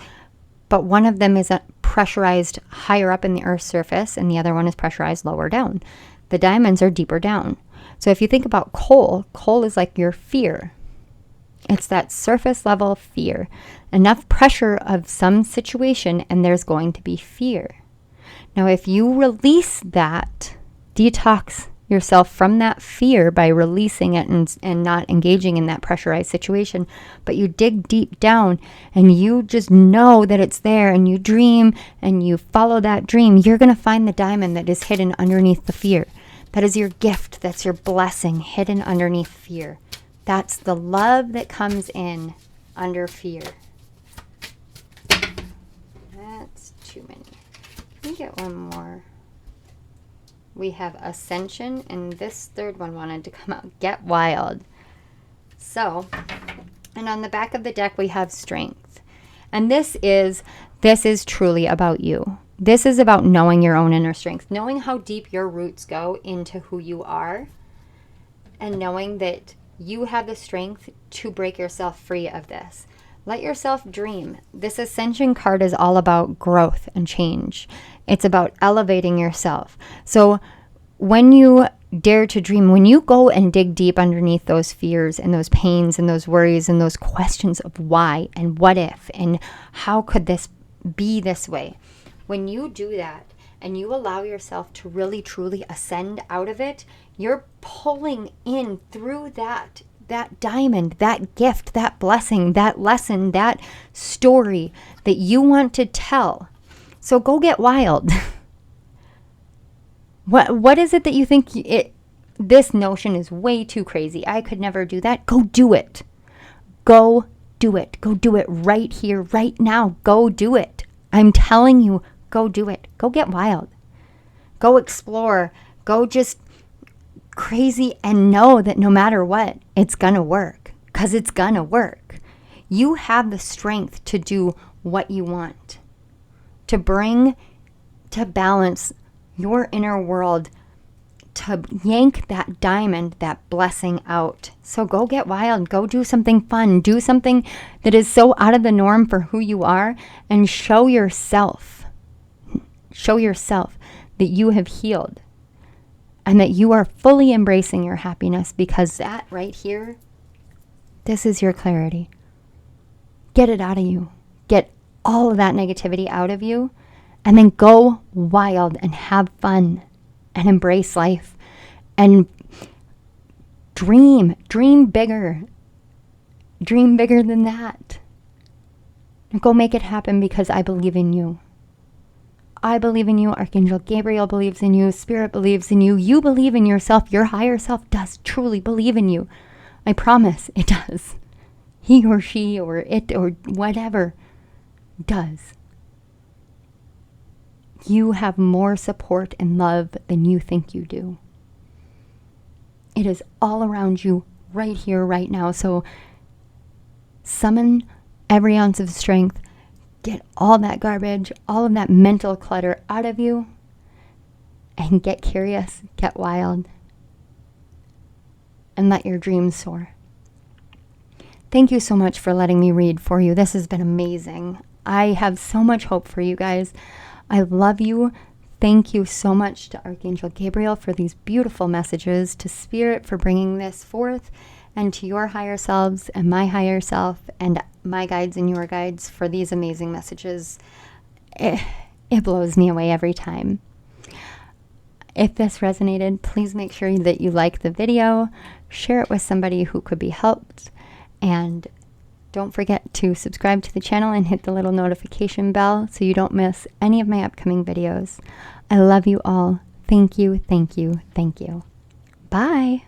but one of them is pressurized higher up in the Earth's surface, and the other one is pressurized lower down. The diamonds are deeper down. So if you think about coal, coal is like your fear. It's that surface level fear. Enough pressure of some situation, and there's going to be fear. Now, if you release that, detox yourself from that fear by releasing it and not engaging in that pressurized situation, but you dig deep down and you just know that it's there, and you dream and you follow that dream, you're going to find the diamond that is hidden underneath the fear. That is your gift. That's your blessing hidden underneath fear. That's the love that comes in under fear. That's too many. Can we get one more? We have Ascension, and this third one wanted to come out. Get Wild. So, and on the back of the deck we have Strength. And this is truly about you. This is about knowing your own inner strength, knowing how deep your roots go into who you are, and knowing that you have the strength to break yourself free of this. Let yourself dream. This Ascension card is all about growth and change. It's about elevating yourself. So when you dare to dream, when you go and dig deep underneath those fears and those pains and those worries and those questions of why and what if and how could this be this way, when you do that and you allow yourself to really truly ascend out of it, you're pulling in through that diamond, that gift, that blessing, that lesson, that story that you want to tell. So go get wild. What is it that you think this notion is way too crazy? I could never do that. Go do it. Go do it. Go do it right here, right now. Go do it. I'm telling you, go do it. Go get wild. Go explore. Go just crazy, and know that no matter what, it's gonna work, because it's gonna work. You have the strength to do what you want, to bring to balance your inner world, to yank that diamond, that blessing out. So go get wild. Go do something fun. Do something that is so out of the norm for who you are, and show yourself that you have healed and that you are fully embracing your happiness, because that right here, this is your clarity. Get it out of you. Get all of that negativity out of you, and then go wild and have fun and embrace life and dream bigger. Dream bigger than that. And go make it happen, because I believe in you. I believe in you. Archangel Gabriel believes in you. Spirit believes in you. You believe in yourself. Your higher self does truly believe in you. I promise it does. He or she or it or whatever does. You have more support and love than you think you do. It is all around you right here, right now. So summon every ounce of strength. Get all that garbage, all of that mental clutter out of you, and get curious, get wild, and let your dreams soar. Thank you so much for letting me read for you. This has been amazing. I have so much hope for you guys. I love you. Thank you so much to Archangel Gabriel for these beautiful messages, to Spirit for bringing this forth, and to your higher selves and my higher self and my guides and your guides for these amazing messages. It blows me away every time. If this resonated, please make sure that you like the video, share it with somebody who could be helped, and don't forget to subscribe to the channel and hit the little notification bell so you don't miss any of my upcoming videos. I love you all. Thank you, thank you, thank you. Bye.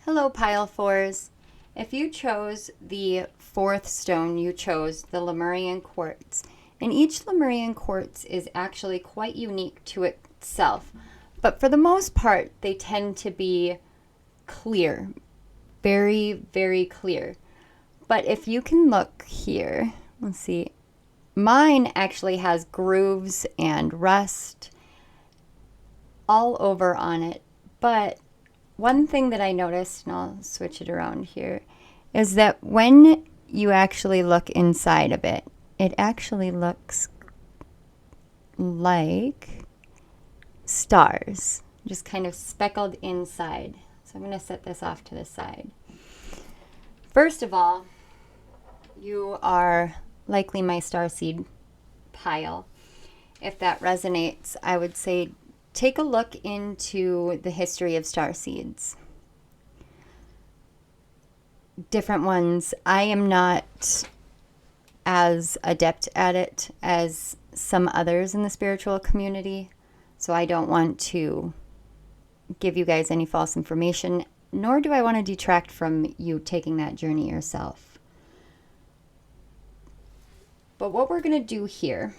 Hello, Pile 4s. If you chose the fourth stone, you chose the Lemurian quartz. And each Lemurian quartz is actually quite unique to itself. But for the most part, they tend to be clear. Very, very clear. But if you can look here, let's see. Mine actually has grooves and rust all over on it. But one thing that I noticed, and I'll switch it around here, is that when you actually look inside of it, it actually looks like stars, just kind of speckled inside. So I'm going to set this off to the side. First of all, you are likely my starseed pile. If that resonates, I would say take a look into the history of starseeds. Different ones. I am not as adept at it as some others in the spiritual community, so I don't want to give you guys any false information, nor do I want to detract from you taking that journey yourself. But what we're going to do here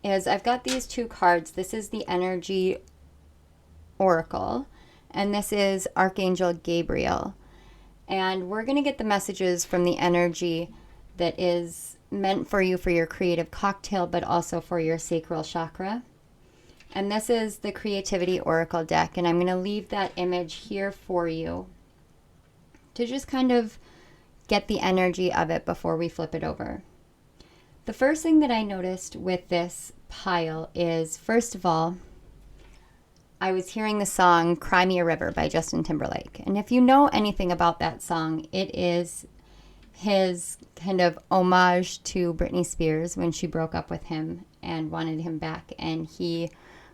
is I've got these two cards. This is the Energy Oracle, and this is Archangel Gabriel. And we're going to get the messages from the energy that is meant for you for your creative cocktail, but also for your Sacral Chakra. And this is the Creativity Oracle deck, and I'm going to leave that image here for you to just kind of get the energy of it before we flip it over. The first thing that I noticed with this pile is, first of all, I was hearing the song Cry Me a River by Justin Timberlake. And if you know anything about that song, it is his kind of homage to Britney Spears when she broke up with him and wanted him back. And he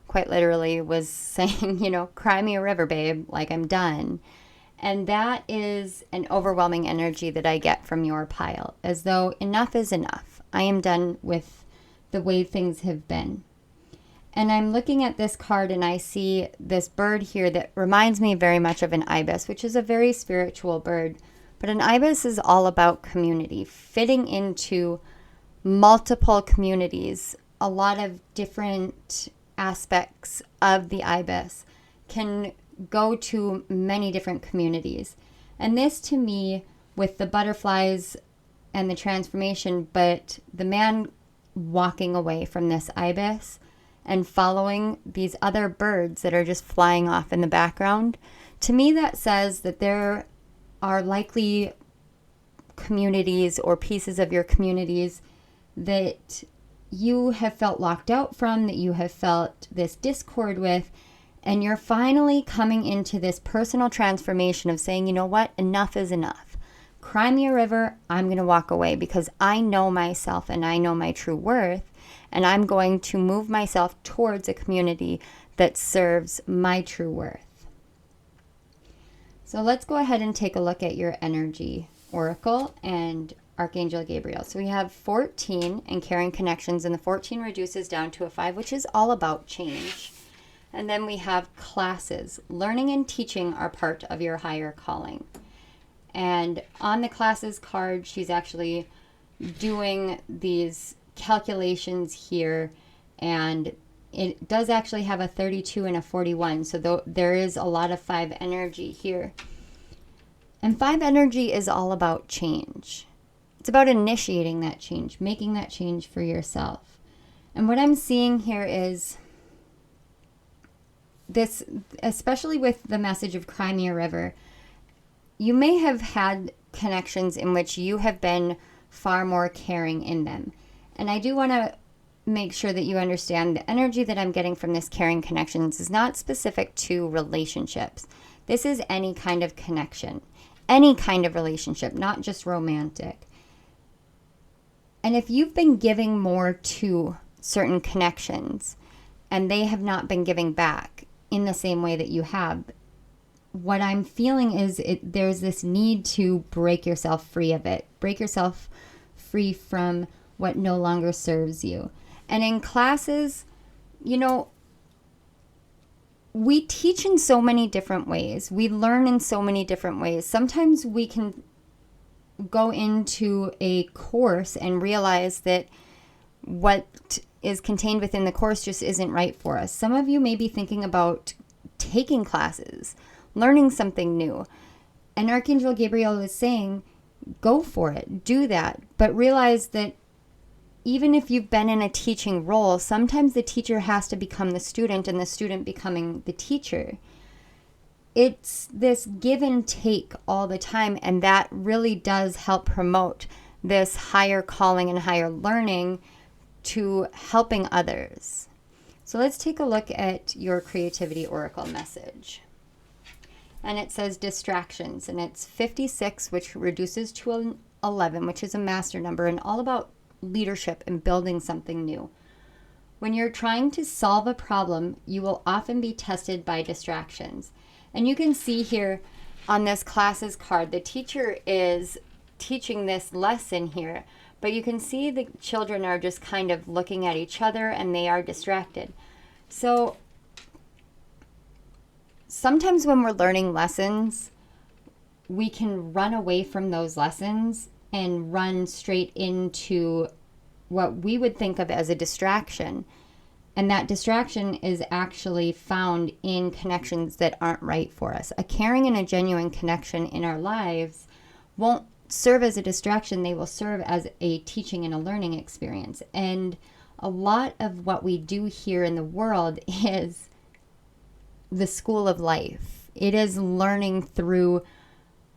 quite literally was saying, you know, cry me a river, babe, like I'm done. And that is an overwhelming energy that I get from your pile, as though enough is enough. I am done with the way things have been. And I'm looking at this card and I see this bird here that reminds me very much of an ibis, which is a very spiritual bird. But an ibis is all about community, fitting into multiple communities. A lot of different aspects of the ibis can go to many different communities. And this to me, with the butterflies and the transformation, but the man walking away from this ibis and following these other birds that are just flying off in the background, to me that says that there are likely communities or pieces of your communities that you have felt locked out from, that you have felt this discord with, and you're finally coming into this personal transformation of saying, you know what, enough is enough. Cry me a river, I'm going to walk away because I know myself and I know my true worth, and I'm going to move myself towards a community that serves my true worth. So let's go ahead and take a look at your energy oracle and Archangel Gabriel. So we have 14 and carrying connections, and the 14 reduces down to a 5, which is all about change. And then we have classes. Learning and teaching are part of your higher calling. And on the classes card, she's actually doing these calculations here, and it does actually have a 32 and a 41. So there is a lot of 5 energy here. And 5 energy is all about change. It's about initiating that change, making that change for yourself. And what I'm seeing here is this, especially with the message of Cry Me a River, you may have had connections in which you have been far more caring in them. And I do want to make sure that you understand the energy that I'm getting from this caring connections is not specific to relationships. This is any kind of connection, any kind of relationship, not just romantic. And if you've been giving more to certain connections and they have not been giving back in the same way that you have, what I'm feeling is there's this need to break yourself free of it. Break yourself free from what no longer serves you. And in classes, you know, we teach in so many different ways. We learn in so many different ways. Sometimes we can go into a course and realize that what is contained within the course just isn't right for us. Some of you may be thinking about taking classes, learning something new. And Archangel Gabriel is saying, go for it, do that. But realize that even if you've been in a teaching role, sometimes the teacher has to become the student and the student becoming the teacher. it's this give and take all the time, and that really does help promote this higher calling and higher learning to helping others. So let's take a look at your creativity oracle message. And it says distractions, and it's 56, which reduces to 11, which is a master number, and all about leadership and building something new. When you're trying to solve a problem, you will often be tested by distractions. And you can see here on this classes card, the teacher is teaching this lesson here, but you can see the children are just kind of looking at each other and they are distracted. So sometimes when we're learning lessons, we can run away from those lessons and run straight into what we would think of as a distraction. And that distraction is actually found in connections that aren't right for us. A caring and a genuine connection in our lives won't serve as a distraction. They will serve as a teaching and a learning experience. And a lot of what we do here in the world is the school of life. It is learning through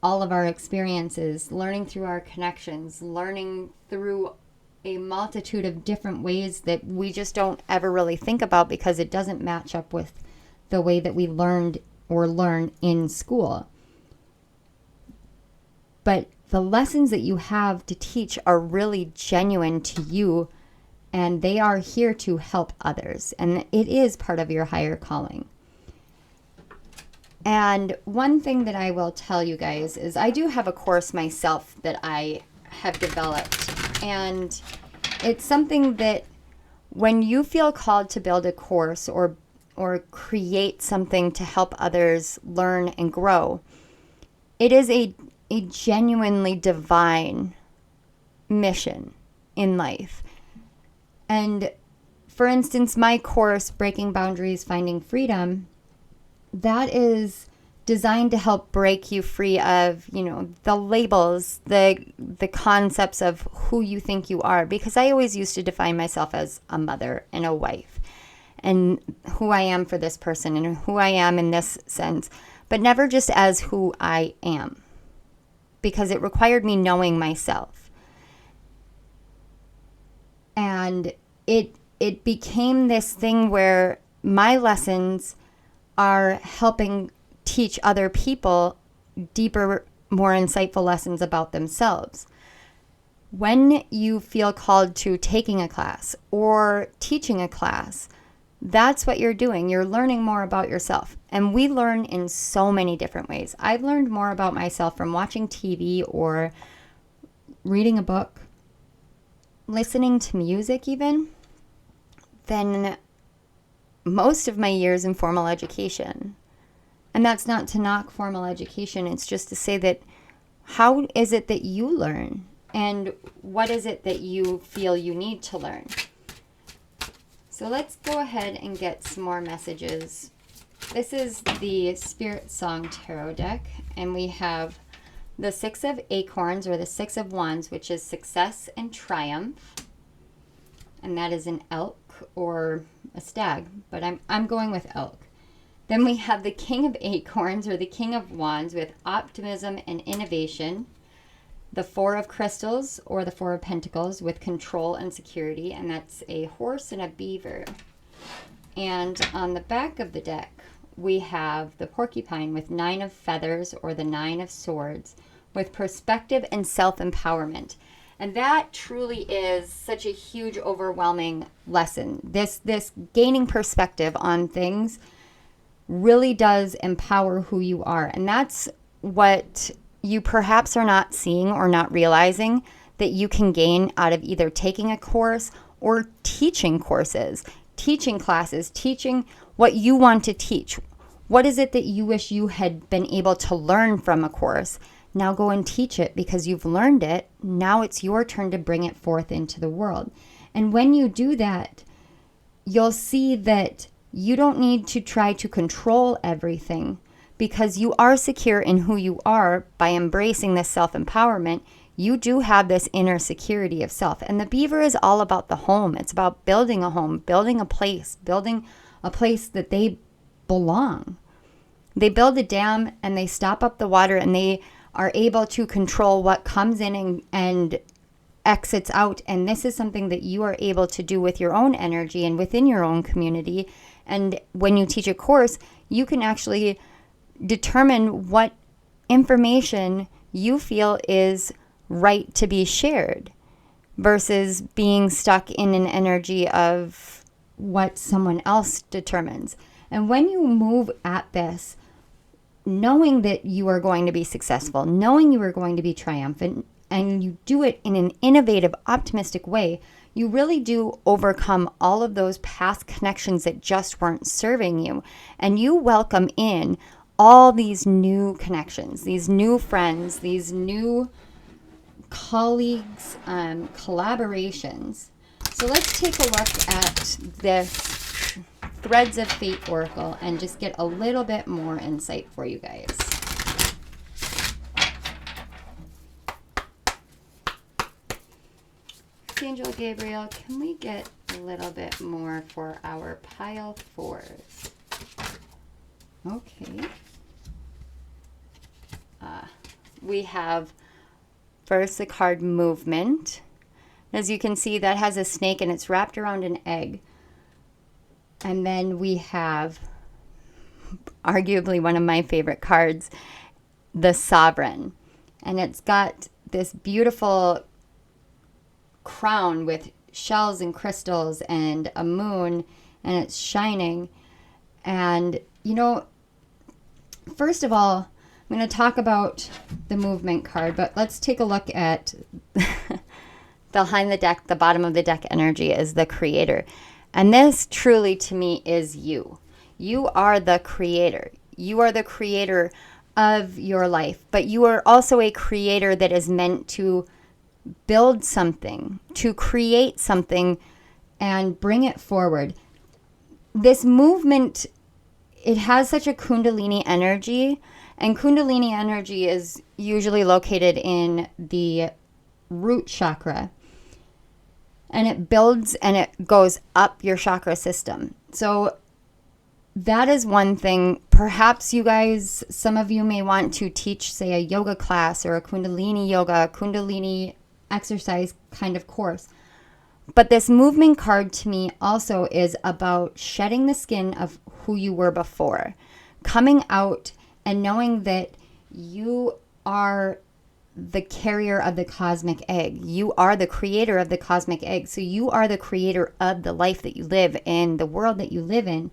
all of our experiences, learning through our connections, learning through a multitude of different ways that we just don't ever really think about because it doesn't match up with the way that we learned or learn in school. But the lessons that you have to teach are really genuine to you, and they are here to help others. And it is part of your higher calling. And one thing that I will tell you guys is I do have a course myself that I have developed. And it's something that when you feel called to build a course or create something to help others learn and grow, it is a genuinely divine mission in life. And for instance, my course, Breaking Boundaries, Finding Freedom, that is designed to help break you free of, the labels, the concepts of who you think you are. Because I always used to define myself as a mother and a wife and who I am for this person and who I am in this sense, but never just as who I am, because it required me knowing myself. And it became this thing where my lessons are helping teach other people deeper, more insightful lessons about themselves. When you feel called to taking a class or teaching a class, that's what you're doing. You're learning more about yourself. And we learn in so many different ways. I've learned more about myself from watching TV or reading a book, listening to music even, than most of my years in formal education. And that's not to knock formal education. It's just to say that how is it that you learn? And what is it that you feel you need to learn? So let's go ahead and get some more messages. This is the Spirit Song Tarot deck. And we have the Six of Acorns, or the Six of Wands, which is success and triumph. And that is an elk or a stag, but I'm going with elk. Then we have the King of Acorns, or the King of Wands, with optimism and innovation. The Four of Crystals, or the Four of Pentacles, with control and security, and that's a horse and a beaver. And on the back of the deck, we have the Porcupine with Nine of Feathers, or the Nine of Swords, with perspective and self-empowerment. And that truly is such a huge, overwhelming lesson. This gaining perspective on things really does empower who you are. And that's what you perhaps are not seeing or not realizing that you can gain out of either taking a course or teaching courses, teaching classes, teaching what you want to teach. What is it that you wish you had been able to learn from a course? Now go and teach it because you've learned it. Now it's your turn to bring it forth into the world. And when you do that, you'll see that you don't need to try to control everything, because you are secure in who you are by embracing this self-empowerment. You do have this inner security of self. And the beaver is all about the home. It's about building a home, building a place that they belong. They build a dam and they stop up the water, and they are able to control what comes in and exits out. And this is something that you are able to do with your own energy and within your own community. And when you teach a course, you can actually determine what information you feel is right to be shared versus being stuck in an energy of what someone else determines. And when you move at this, knowing that you are going to be successful, knowing you are going to be triumphant, and you do it in an innovative, optimistic way, you really do overcome all of those past connections that just weren't serving you. And you welcome in all these new connections, these new friends, these new colleagues, collaborations. So let's take a look at this Threads of Fate Oracle and just get a little bit more insight for you guys. Archangel Gabriel, can we get a little bit more for our pile 4s? Okay. We have first the card Movement. As you can see, that has a snake and it's wrapped around an egg. And then we have arguably one of my favorite cards, the Sovereign. And it's got this beautiful crown with shells and crystals and a moon, and it's shining. And, you know, first of all, I'm going to talk about the Movement card, but let's take a look at behind the deck. The bottom of the deck energy is the Creator. And this truly to me is you. You are the creator. You are the creator of your life, but you are also a creator that is meant to build something, to create something and bring it forward. This movement, it has such a Kundalini energy, and Kundalini energy is usually located in the root chakra. And it builds and it goes up your chakra system. So that is one thing. Perhaps you guys, some of you may want to teach, say, a yoga class or a Kundalini yoga, Kundalini exercise kind of course. But this Movement card to me also is about shedding the skin of who you were before, coming out and knowing that you are the carrier of the cosmic egg. You are the creator of the cosmic egg. So you are the creator of the life that you live in, the world that you live in.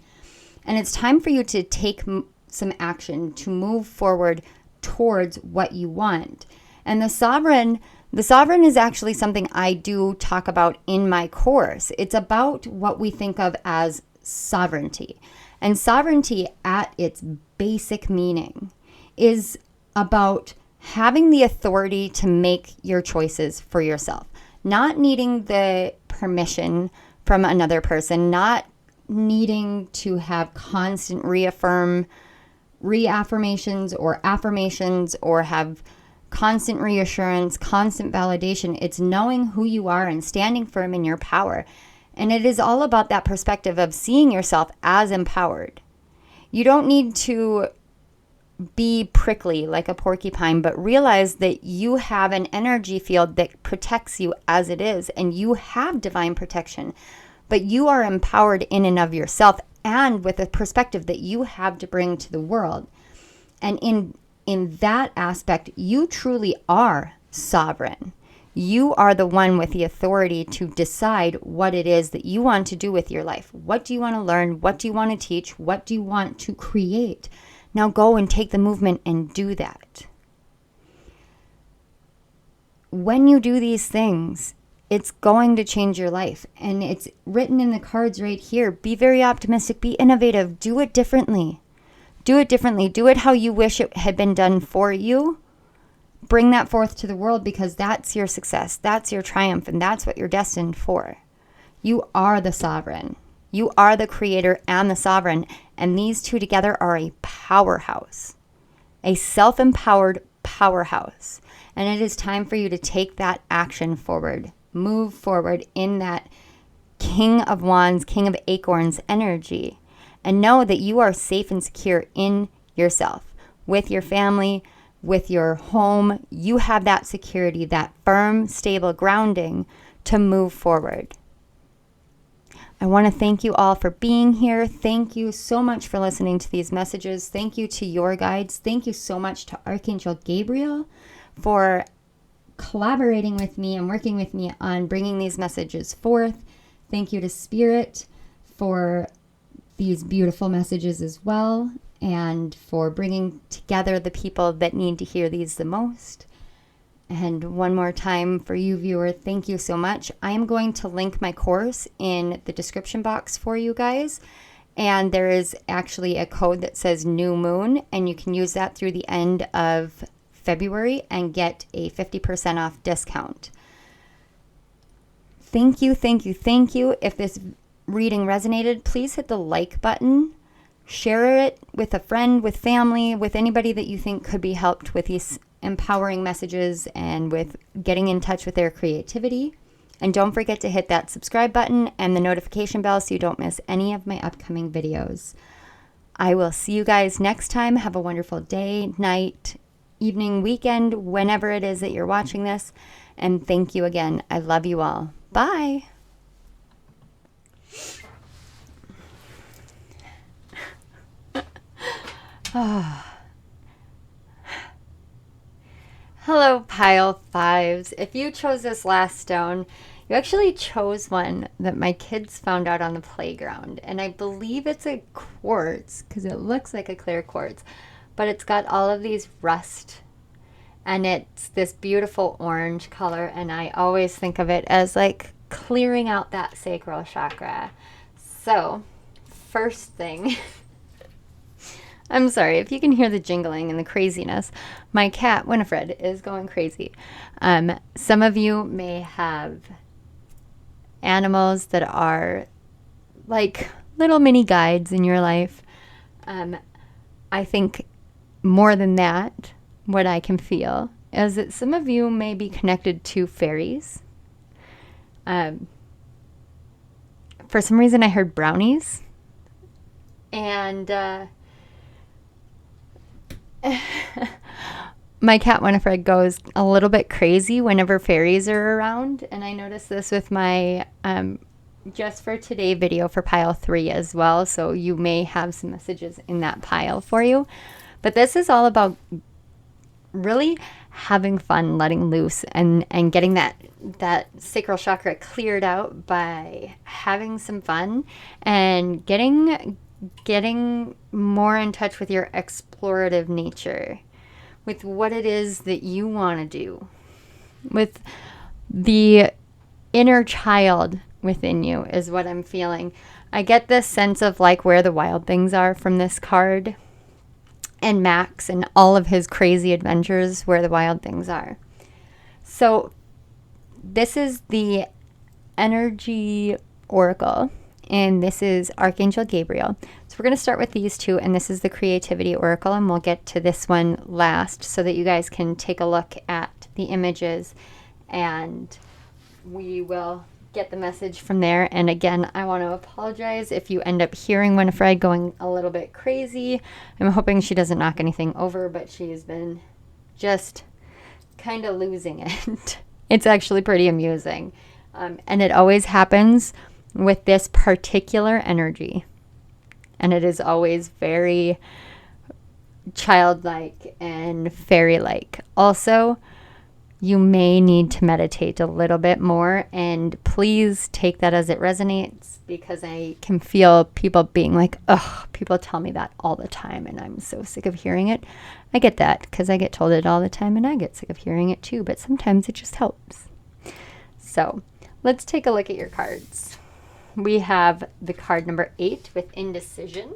And it's time for you to take some action to move forward towards what you want. And the sovereign is actually something I do talk about in my course. It's about what we think of as sovereignty. And sovereignty at its basic meaning is about having the authority to make your choices for yourself, not needing the permission from another person, not needing to have constant reaffirmations or affirmations or have constant reassurance, constant validation. It's knowing who you are and standing firm in your power. And it is all about that perspective of seeing yourself as empowered. You don't need to be prickly like a porcupine, but realize that you have an energy field that protects you as it is, and you have divine protection, but you are empowered in and of yourself and with a perspective that you have to bring to the world. And in that aspect, you truly are sovereign. You are the one with the authority to decide what it is that you want to do with your life. What do you want to learn? What do you want to teach? What do you want to create? Now go and take the movement and do that. When you do these things, it's going to change your life. And it's written in the cards right here. Be very optimistic. Be innovative. Do it differently. Do it differently. Do it how you wish it had been done for you. Bring that forth to the world, because that's your success. That's your triumph. And that's what you're destined for. You are the sovereign. You are the creator and the sovereign. And these two together are a powerhouse. A self-empowered powerhouse. And it is time for you to take that action forward. Move forward in that King of Wands, King of Acorns energy. And know that you are safe and secure in yourself, with your family, with your home. You have that security, that firm, stable grounding to move forward. I want to thank you all for being here. Thank you so much for listening to these messages. Thank you to your guides. Thank you so much to Archangel Gabriel for collaborating with me and working with me on bringing these messages forth. Thank you to Spirit for these beautiful messages as well, and for bringing together the people that need to hear these the most. And one more time for you, viewer, thank you so much. I am going to link my course in the description box for you guys. And there is actually a code that says New Moon, and you can use that through the end of February and get a 50% off discount. Thank you, thank you, thank you. If this reading resonated, please hit the like button. Share it with a friend, with family, with anybody that you think could be helped with these empowering messages and with getting in touch with their creativity. And don't forget to hit that subscribe button and the notification bell so you don't miss any of my upcoming videos. I will see you guys next time. Have a wonderful day, night, evening, weekend, whenever it is that you're watching this. And thank you again. I love you all. Bye. Hello, pile fives. If you chose this last stone, you actually chose one that my kids found out on the playground. And I believe it's a quartz because it looks like a clear quartz, but it's got all of these rust and it's this beautiful orange color. And I always think of it as like clearing out that sacral chakra. So first thing, I'm sorry if you can hear the jingling and the craziness. My cat, Winifred, is going crazy. Some of you may have animals that are like little mini guides in your life. I think more than that, what I can feel is that some of you may be connected to fairies. For some reason, I heard brownies. And my cat Winifred goes a little bit crazy whenever fairies are around, and I noticed this with my just for today video for pile 3 as well, so you may have some messages in that pile for you. But this is all about really having fun, letting loose, and getting that sacral chakra cleared out by having some fun and getting more in touch with your explorative nature, with what it is that you want to do, with the inner child within you is what I'm feeling. I get this sense of like where the wild things are from this card, and Max and all of his crazy adventures, where the wild things are. So this is the energy oracle, and this is Archangel Gabriel. So we're going to start with these two, and this is the creativity oracle, and we'll get to this one last so that you guys can take a look at the images, and we will get the message from there. And again, I want to apologize if you end up hearing Winifred going a little bit crazy. I'm hoping she doesn't knock anything over, but she's been just kind of losing it. It's actually pretty amusing. And it always happens with this particular energy. And it is always very childlike and fairy-like. Also, you may need to meditate a little bit more, and please take that as it resonates, because I can feel people being like, ugh, people tell me that all the time and I'm so sick of hearing it. I get that because I get told it all the time and I get sick of hearing it too, but sometimes it just helps. So let's take a look at your cards. We have the card number 8 with indecision.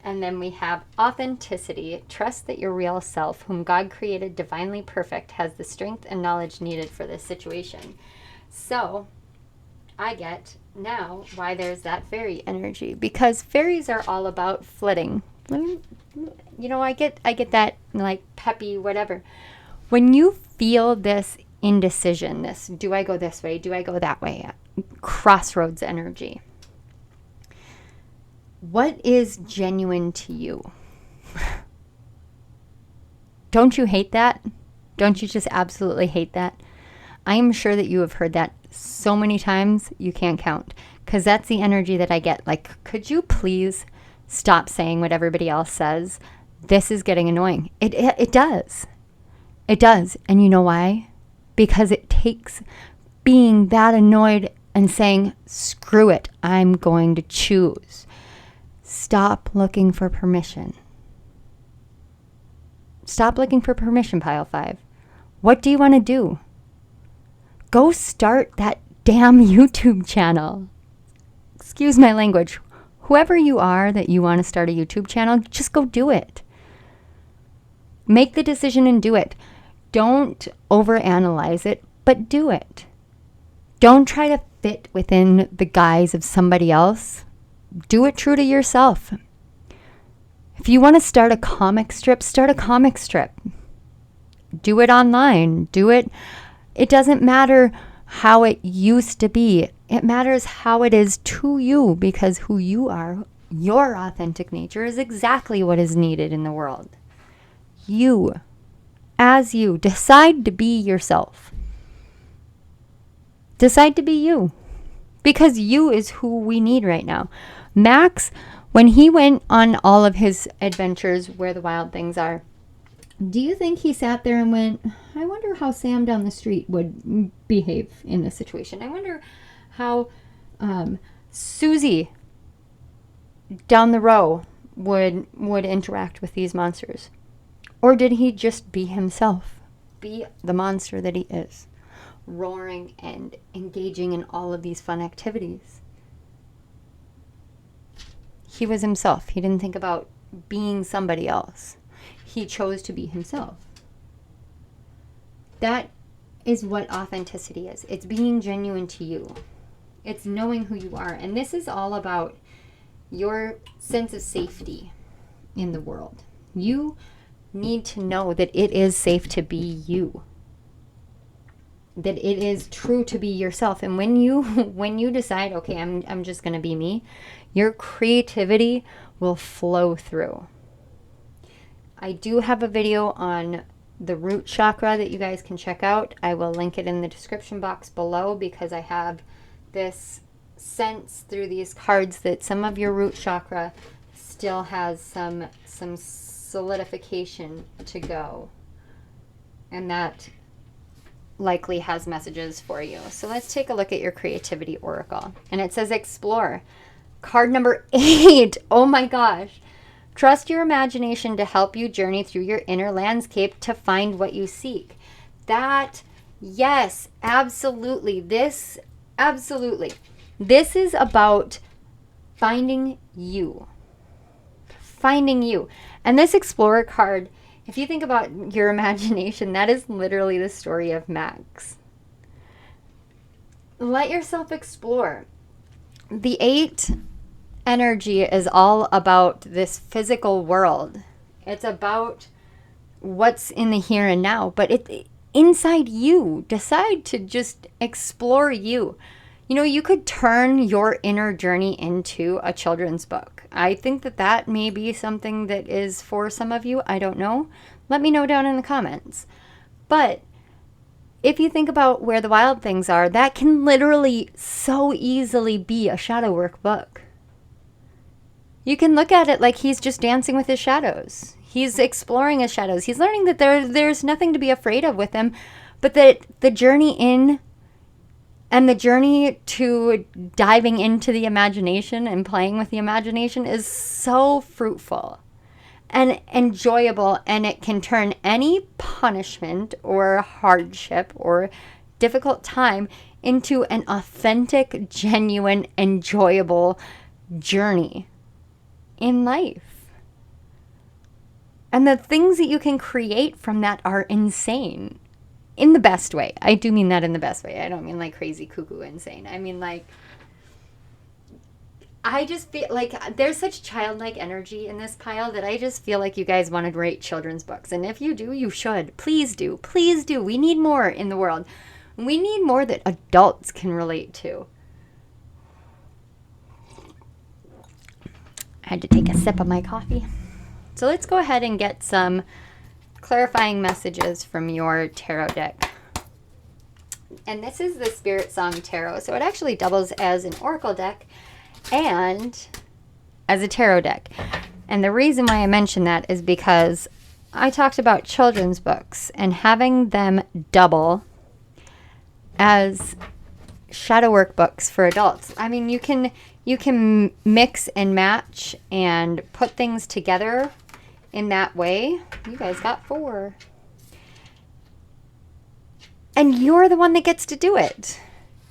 And then we have authenticity. Trust that your real self, whom God created divinely perfect, has the strength and knowledge needed for this situation. So I get now why there's that fairy energy, because fairies are all about flitting. You know, I get that like peppy, whatever. When you feel this indecision, this, do I go this way? Do I go that way? Crossroads energy. What is genuine to you? Don't you hate that? Don't you just absolutely hate that? I am sure that you have heard that so many times you can't count, because that's the energy that I get. Like, could you please stop saying what everybody else says? This is getting annoying. It does. It does. And you know why? Because it takes being that annoyed and saying, screw it, I'm going to choose. Stop looking for permission. Stop looking for permission, Pile 5. What do you want to do? Go start that damn YouTube channel. Excuse my language. Whoever you are that you want to start a YouTube channel, just go do it. Make the decision and do it. Don't overanalyze it, but do it. Don't try to fit within the guise of somebody else. Do it true to yourself. If you want to start a comic strip, start a comic strip. Do it online. Do it. It doesn't matter how it used to be. It matters how it is to you, because who you are, your authentic nature, is exactly what is needed in the world. You, as you, decide to be yourself. Decide to be you, because you is who we need right now. Max, when he went on all of his adventures where the wild things are, do you think he sat there and went, I wonder how Sam down the street would behave in this situation? I wonder how Susie down the row would interact with these monsters? Or did he just be himself? Be the monster that he is, roaring and engaging in all of these fun activities. He was himself. He didn't think about being somebody else. He chose to be himself. That is what authenticity is. It's being genuine to you. It's knowing who you are. And this is all about your sense of safety in the world. You need to know that it is safe to be you. That it is true to be yourself. And when you decide, okay, I'm just going to be me, your creativity will flow through. I do have a video on the root chakra that you guys can check out. I will link it in the description box below, because I have this sense through these cards that some of your root chakra still has some solidification to go. And that likely has messages for you. So let's take a look at your creativity oracle. And it says explore. Card number 8. Oh my gosh. Trust your imagination to help you journey through your inner landscape to find what you seek. That, yes, absolutely. This is about finding you. Finding you. And this Explorer card, if you think about your imagination, that is literally the story of Max. Let yourself explore. The 8 energy is all about this physical world. It's about what's in the here and now, but it inside you. Decide to just explore you. You know, you could turn your inner journey into a children's book. I think that may be something that is for some of you. I don't know. Let me know down in the comments. But if you think about where the wild things are, that can literally so easily be a shadow work book. You can look at it like he's just dancing with his shadows. He's exploring his shadows. He's learning that there's nothing to be afraid of with him, but that the journey in and the journey to diving into the imagination and playing with the imagination is so fruitful and enjoyable, and it can turn any punishment or hardship or difficult time into an authentic, genuine, enjoyable journey in life. And the things that you can create from that are insane. In the best way. I do mean that in the best way. I don't mean like crazy, cuckoo, insane. I mean like, I just feel like there's such childlike energy in this pile that I just feel like you guys want to write children's books. And if you do, you should. Please do. Please do. We need more in the world. We need more that adults can relate to. I had to take a sip of my coffee. So let's go ahead and get some clarifying messages from your tarot deck. And this is the Spirit Song Tarot. So it actually doubles as an oracle deck and as a tarot deck. And the reason why I mention that is because I talked about children's books and having them double as shadow work books for adults. I mean, you can mix and match and put things together in that way. You guys got 4. And you're the one that gets to do it.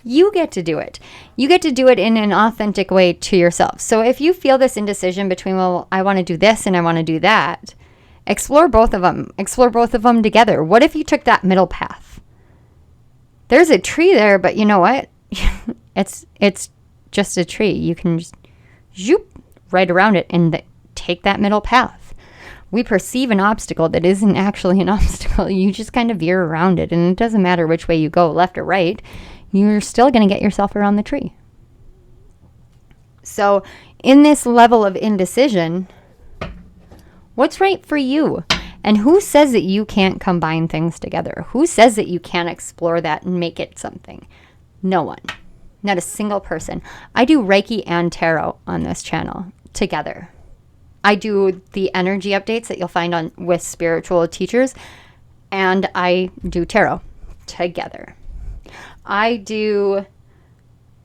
You get to do it. You get to do it in an authentic way to yourself. So if you feel this indecision between, well, I want to do this and I want to do that, explore both of them. Explore both of them together. What if you took that middle path? There's a tree there, but you know what? it's just a tree. You can just zoop right around it and take that middle path. We perceive an obstacle that isn't actually an obstacle. You just kind of veer around it, and it doesn't matter which way you go, left or right. You're still going to get yourself around the tree. So in this level of indecision, what's right for you? And who says that you can't combine things together? Who says that you can't explore that and make it something? No one. Not a single person. I do Reiki and Tarot on this channel together. I do the energy updates that you'll find on with spiritual teachers, and I do Tarot together. I do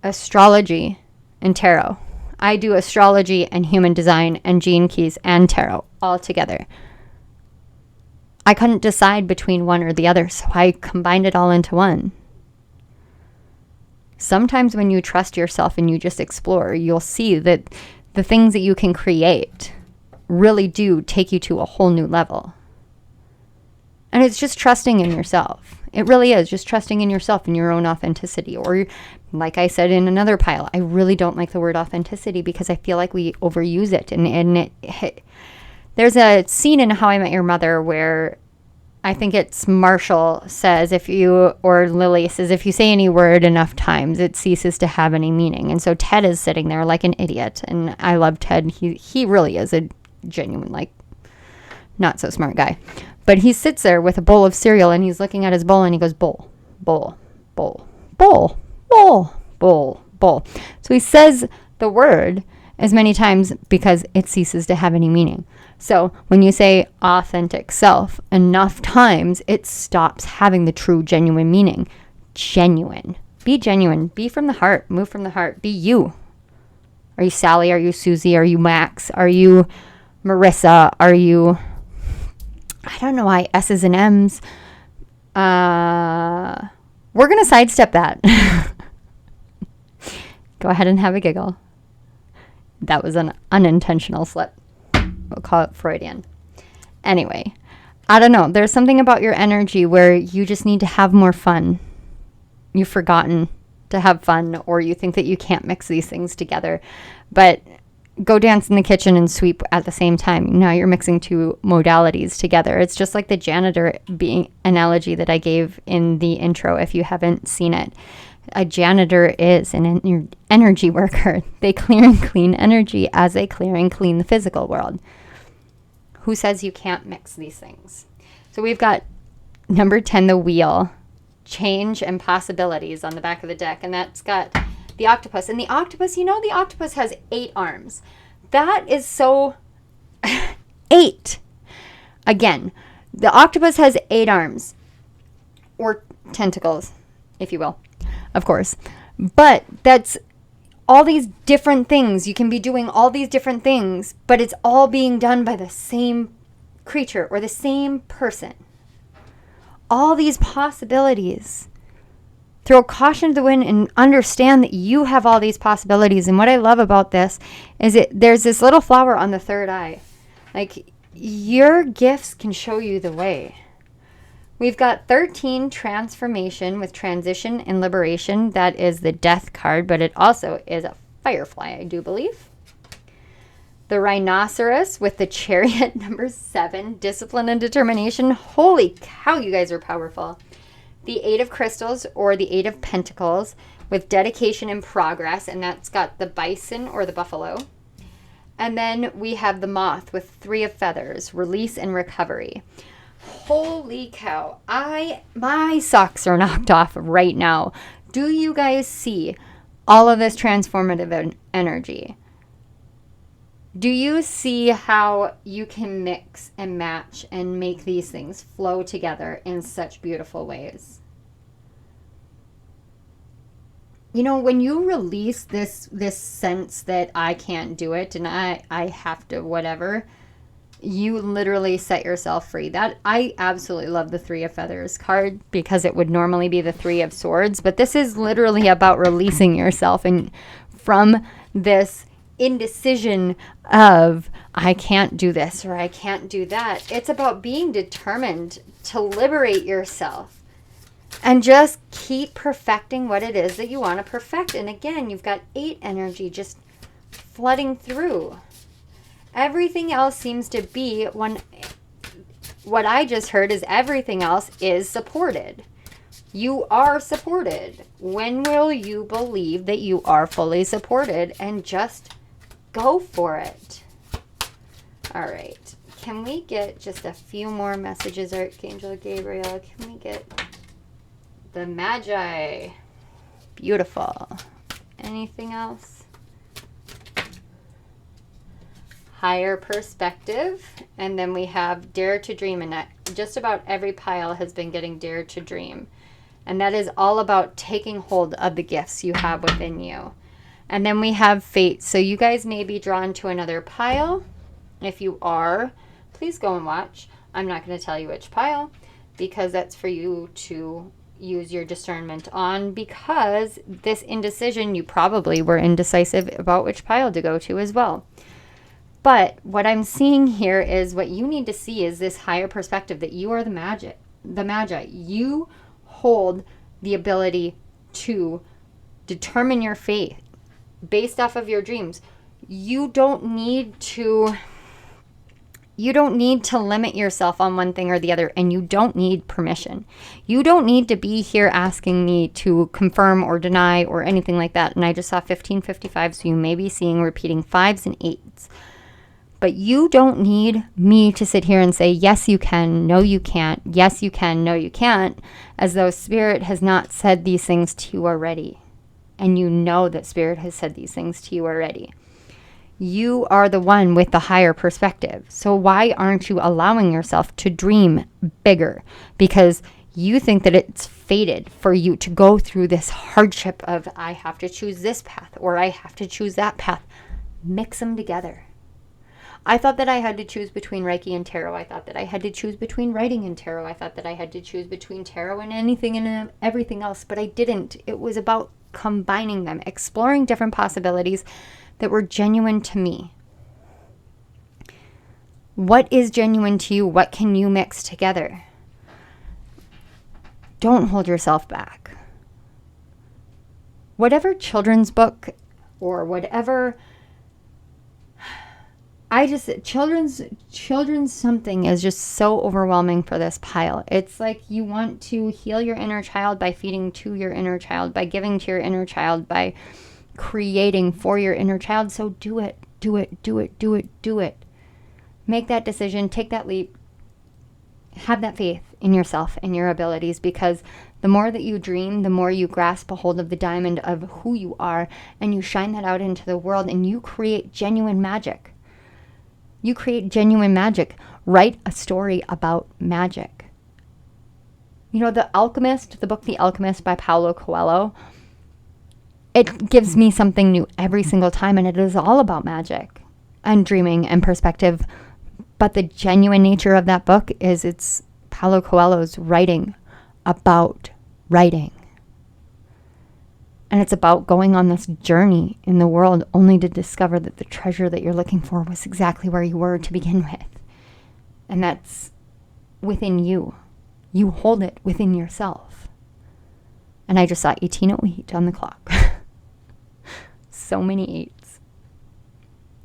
astrology and tarot. I do astrology and human design and gene keys and tarot all together. I couldn't decide between one or the other, so I combined it all into one. Sometimes when you trust yourself and you just explore, you'll see that the things that you can create really do take you to a whole new level. And it's just trusting in yourself. It really is just trusting in yourself and your own authenticity. Or like I said in another pile, I really don't like the word authenticity because I feel like we overuse it. And there's a scene in How I Met Your Mother where I think it's Marshall says, or Lily says, if you say any word enough times, it ceases to have any meaning. And so Ted is sitting there like an idiot. And I love Ted. He really is a genuine, like, not so smart guy. But he sits there with a bowl of cereal and he's looking at his bowl and he goes, bowl, bowl, bowl, bowl, bowl, bowl, bowl. So he says the word as many times because it ceases to have any meaning. So when you say authentic self enough times, it stops having the true genuine meaning. Genuine. Be genuine. Be from the heart. Move from the heart. Be you. Are you Sally? Are you Susie? Are you Max? Are you Marissa? Are you... I don't know why S's and M's. We're going to sidestep that. Go ahead and have a giggle. That was an unintentional slip. We'll call it Freudian. Anyway, I don't know. There's something about your energy where you just need to have more fun. You've forgotten to have fun, or you think that you can't mix these things together. But go dance in the kitchen and sweep at the same time. Now you're mixing two modalities together. It's just like the janitor being analogy that I gave in the intro if you haven't seen it. A janitor is an energy worker. They clear and clean energy as they clear and clean the physical world. Who says you can't mix these things? So we've got number 10, the wheel, change and possibilities on the back of the deck. And that's got the octopus. And the octopus, the octopus has 8 arms. That is so... 8. Again, the octopus has 8 arms. Or tentacles, if you will. Of course. But that's all these different things. You can be doing all these different things, but it's all being done by the same creature or the same person. All these possibilities. Throw caution to the wind and understand that you have all these possibilities. And what I love about this is there's this little flower on the third eye. Like, your gifts can show you the way. We've got 13, transformation with transition and liberation. That is the death card, but it also is a firefly, I do believe. The rhinoceros with the chariot, number 7, discipline and determination. Holy cow, you guys are powerful. The 8 of crystals, or the 8 of pentacles, with dedication and progress, and that's got the bison or the buffalo. And then we have the moth with 3 of feathers, release and recovery. Holy cow. My socks are knocked off right now. Do you guys see all of this transformative energy? Do you see how you can mix and match and make these things flow together in such beautiful ways? You know, when you release this sense that I can't do it and I have to whatever, you literally set yourself free. That I absolutely love the Three of Feathers card because it would normally be the Three of Swords, but this is literally about releasing yourself and from this indecision of I can't do this or I can't do that. It's about being determined to liberate yourself and just keep perfecting what it is that you want to perfect. And again, you've got 8 energy just flooding through. Everything else seems to be what I just heard is everything else is supported. You are supported. When will you believe that you are fully supported and just go for it? All right. Can we get just a few more messages, Archangel Gabriel? Can we get the Magi? Beautiful. Anything else? Higher perspective. And then we have Dare to Dream. And that just about every pile has been getting Dare to Dream. And that is all about taking hold of the gifts you have within you. And then we have Fate. So you guys may be drawn to another pile. If you are, please go and watch. I'm not going to tell you which pile because that's for you to use your discernment on, because this indecision, you probably were indecisive about which pile to go to as well. But what I'm seeing here is what you need to see is this higher perspective that you are the Magi. You hold the ability to determine your fate based off of your dreams. You don't need to limit yourself on one thing or the other, and you don't need permission. You don't need to be here asking me to confirm or deny or anything like that. And I just saw 1555, so you may be seeing repeating 5s and 8s. But you don't need me to sit here and say, yes, you can, no, you can't, yes, you can, no, you can't, as though Spirit has not said these things to you already. And you know that Spirit has said these things to you already. You are the one with the higher perspective. So why aren't you allowing yourself to dream bigger? Because you think that it's fated for you to go through this hardship of I have to choose this path or I have to choose that path. Mix them together. I thought that I had to choose between Reiki and Tarot. I thought that I had to choose between writing and Tarot. I thought that I had to choose between Tarot and anything and everything else, but I didn't. It was about combining them, exploring different possibilities that were genuine to me. What is genuine to you? What can you mix together? Don't hold yourself back. Whatever children's book or whatever, children's something is just so overwhelming for this pile. It's like you want to heal your inner child by feeding to your inner child, by giving to your inner child, by creating for your inner child. So do it. Make that decision, take that leap, have that faith in yourself and your abilities, because the more that you dream, the more you grasp a hold of the diamond of who you are, and you shine that out into the world, and you create genuine magic. You create genuine magic. Write a story about magic. You know, The Alchemist, the book The Alchemist by Paulo Coelho, it gives me something new every single time, and it is all about magic and dreaming and perspective. But the genuine nature of that book is it's Paulo Coelho's writing about writing. And it's about going on this journey in the world only to discover that the treasure that you're looking for was exactly where you were to begin with. And that's within you. You hold it within yourself. And I just saw 18:08 on the clock. So many 8s.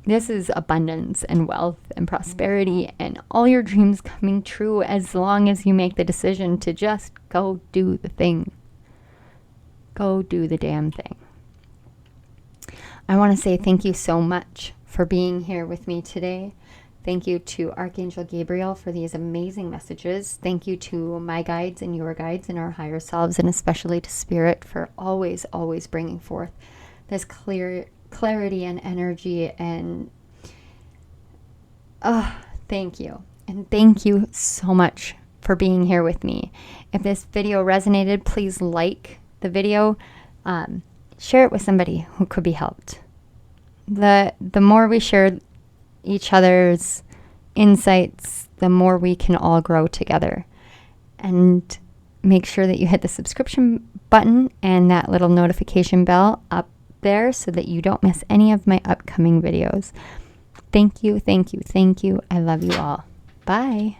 This is abundance and wealth and prosperity and all your dreams coming true as long as you make the decision to just go do the thing. Go do the damn thing. I want to say thank you so much for being here with me today. Thank you to Archangel Gabriel for these amazing messages. Thank you to my guides and your guides and our higher selves, and especially to Spirit for always, always bringing forth this clarity and energy. And thank you. And thank you so much for being here with me. If this video resonated, please like the video. Share it with somebody who could be helped. The more we share each other's insights, the more we can all grow together. And make sure that you hit the subscription button and that little notification bell up there so that you don't miss any of my upcoming videos. Thank you, thank you, thank you. I love you all. Bye.